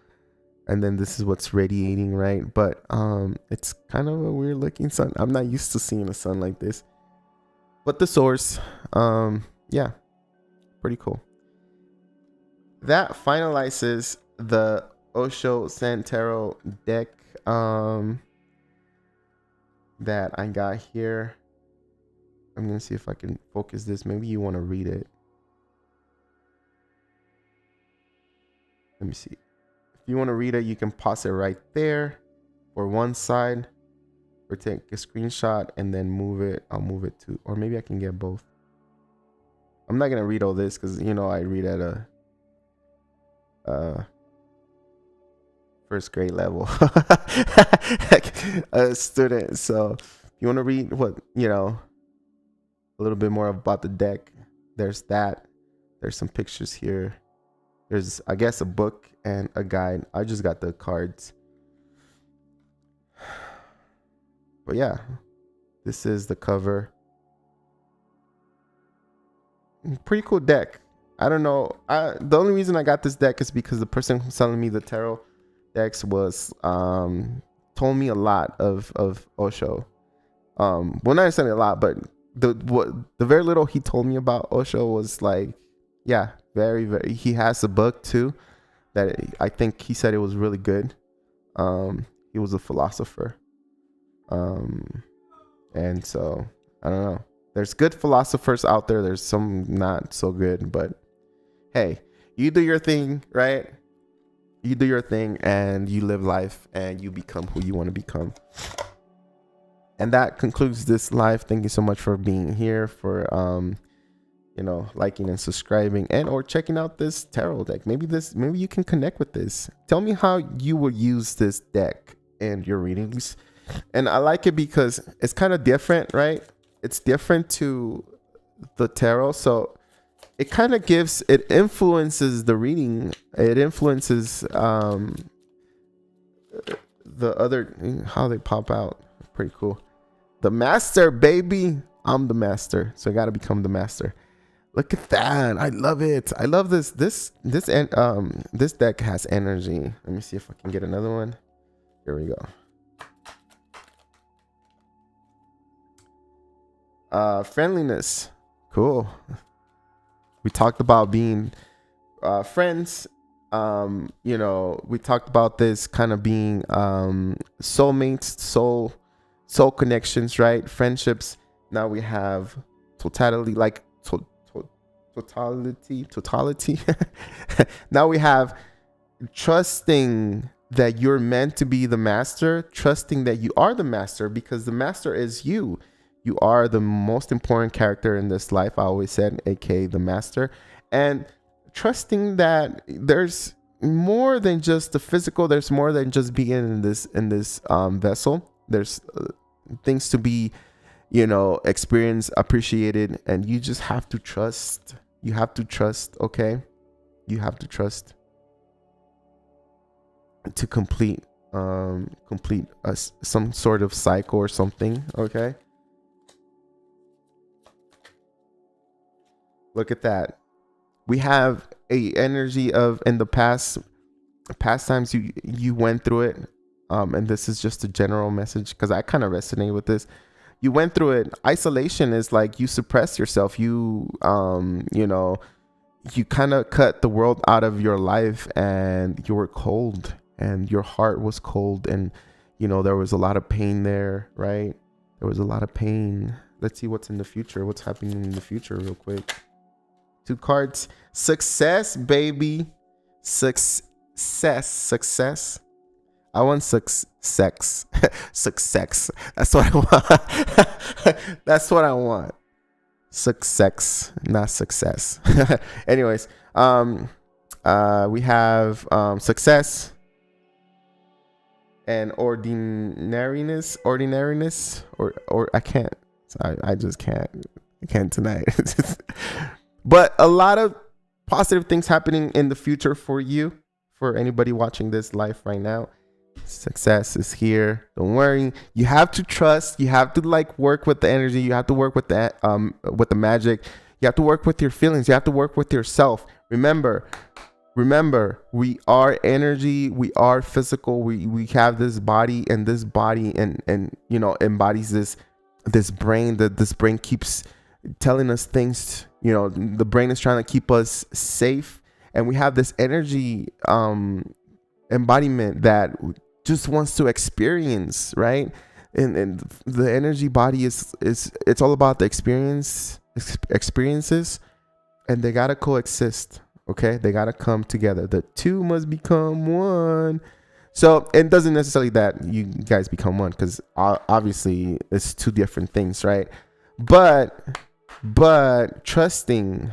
And then this is what's radiating, right? But it's kind of a weird looking sun. I'm not used to seeing a sun like this. But the source, yeah, pretty cool. That finalizes the Osho Zen Tarot deck that I got here. I'm gonna see if I can focus this. Maybe you want to read it. Let me see. If you want to read it, you can pause it right there or one side, or take a screenshot and then move it. I'll move it to, or maybe I can get both. I'm not gonna read all this because, you know, I read at a first grade level like a student. So if you want to read what, you know, a little bit more about the deck, there's that. There's some pictures here. There's, I guess, a book and a guide. I just got the cards. But yeah, this is the cover. Pretty cool deck. I don't know. The only reason I got this deck is because the person who's selling me the tarot decks was told me a lot of Osho. Well, not necessarily a lot, but the very little he told me about Osho was like, yeah, very, very. He has a book too that I think he said it was really good. He was a philosopher, and so I don't know. There's good philosophers out there. There's some not so good, but hey, you do your thing, right? You do your thing and you live life and you become who you want to become. And that concludes this live. Thank you so much for being here, for you know, liking and subscribing, and or checking out this tarot deck. Maybe you can connect with this. Tell me how you will use this deck in your readings. And I like it because it's kind of different, right? It's different to the tarot, so it kind of it influences the reading. It influences the other, how they pop out. Pretty cool. The master, baby. I'm the master, so I got to become the master. Look at that. I love it. I love this. This deck has energy. Let me see if I can get another one. Here we go. Friendliness. Cool. We talked about being friends. You know, we talked about this kind of being soulmates, soul connections, right? Friendships. Now we have totality. Now we have trusting that you're meant to be the master, trusting that you are the master, because the master is you. You are the most important character in this life, I always said, aka the master. And trusting that there's more than just the physical, there's more than just being in this vessel. There's things to be, you know, experienced, appreciated, and you just have to trust You have to trust, okay? You have to trust to complete some sort of cycle or something, okay? Look at that. We have a energy of, in the past times you went through it, and this is just a general message because I kind of resonate with this. You went through it. Isolation is like you suppress yourself. You you kind of cut the world out of your life, and you were cold, and your heart was cold, and there was a lot of pain there, right? There was a lot of pain. Let's see what's in the future. What's happening in the future real quick. 2 cards. Success, baby. Success. I want sex. Success. That's what I want. That's what I want. Success, not success. Anyways, we have success and ordinariness, or I can't. I just can't. I can't tonight. But a lot of positive things happening in the future for you, for anybody watching this live right now. Success is here. Don't worry. You have to trust. You have to work with the energy. You have to work with that with the magic. You have to work with your feelings. You have to work with yourself. Remember, we are energy. We are physical. We have this body, and this body and embodies this brain. That this brain keeps telling us things. The brain is trying to keep us safe, and we have this energy embodiment that just wants to experience, right? And the energy body is it's all about the experiences, and they gotta coexist. Okay, they gotta come together. The two must become one. So it doesn't necessarily that you guys become one, because obviously it's 2 different things, right? But trusting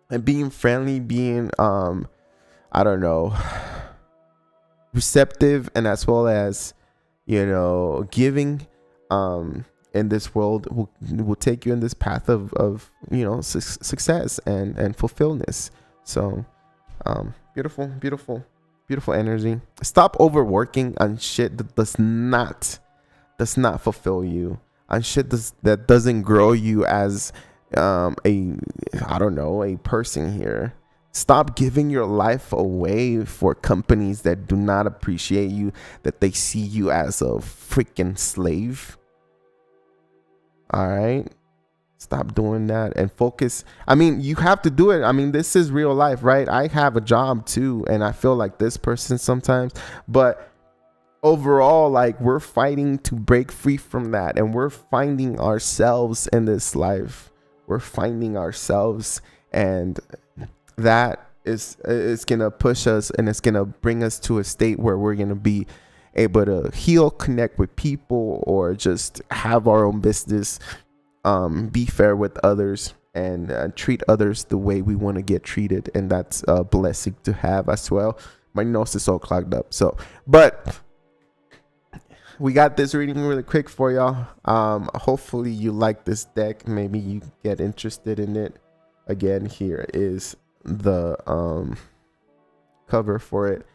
and being friendly, being receptive, and as well as giving in this world will take you in this path of success and fulfillment. So beautiful energy. Stop overworking on shit that does not fulfill you, on shit that doesn't grow you as a person here. Stop giving your life away for companies that do not appreciate you, that they see you as a freaking slave. All right? Stop doing that and focus. I mean, you have to do it. I mean, this is real life, right? I have a job too, and I feel like this person sometimes, but overall, we're fighting to break free from that, and we're finding ourselves in this life. We're finding ourselves, and that is gonna push us, and it's gonna bring us to a state where we're gonna be able to heal, connect with people, or just have our own business, be fair with others, and treat others the way we want to get treated. And that's a blessing to have as well. My nose is all clogged up, but we got this reading really quick for y'all. Hopefully you like this deck. Maybe you get interested in it. Again, here is the cover for it.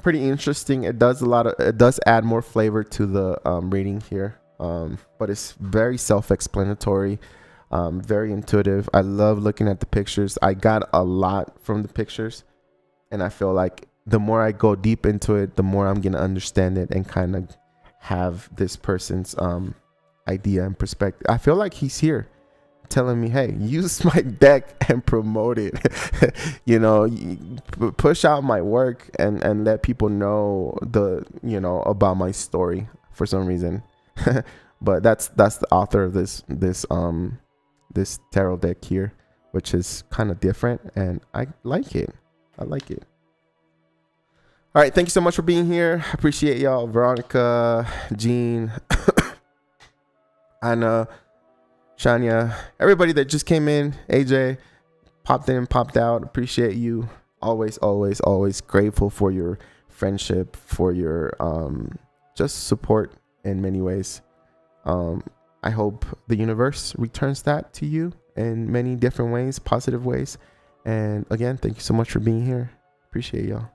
Pretty interesting. It does add more flavor to the reading here, but it's very self-explanatory, very intuitive. I love looking at the pictures. I got a lot from the pictures, and I feel like the more I go deep into it, the more I'm gonna understand it and kind of have this person's idea and perspective. I feel like he's here telling me, hey, use my deck and promote it. Push out my work and let people know about my story for some reason. But that's the author of this tarot deck here, which is kind of different, and I like it. All right, thank you so much for being here. I appreciate y'all. Veronica, Jean, Anna, Shania, everybody that just came in, AJ, popped in, popped out. Appreciate you. Always grateful for your friendship, for your just support in many ways. I I hope the universe returns that to you in many different ways, positive ways. And again, thank you so much for being here. Appreciate y'all.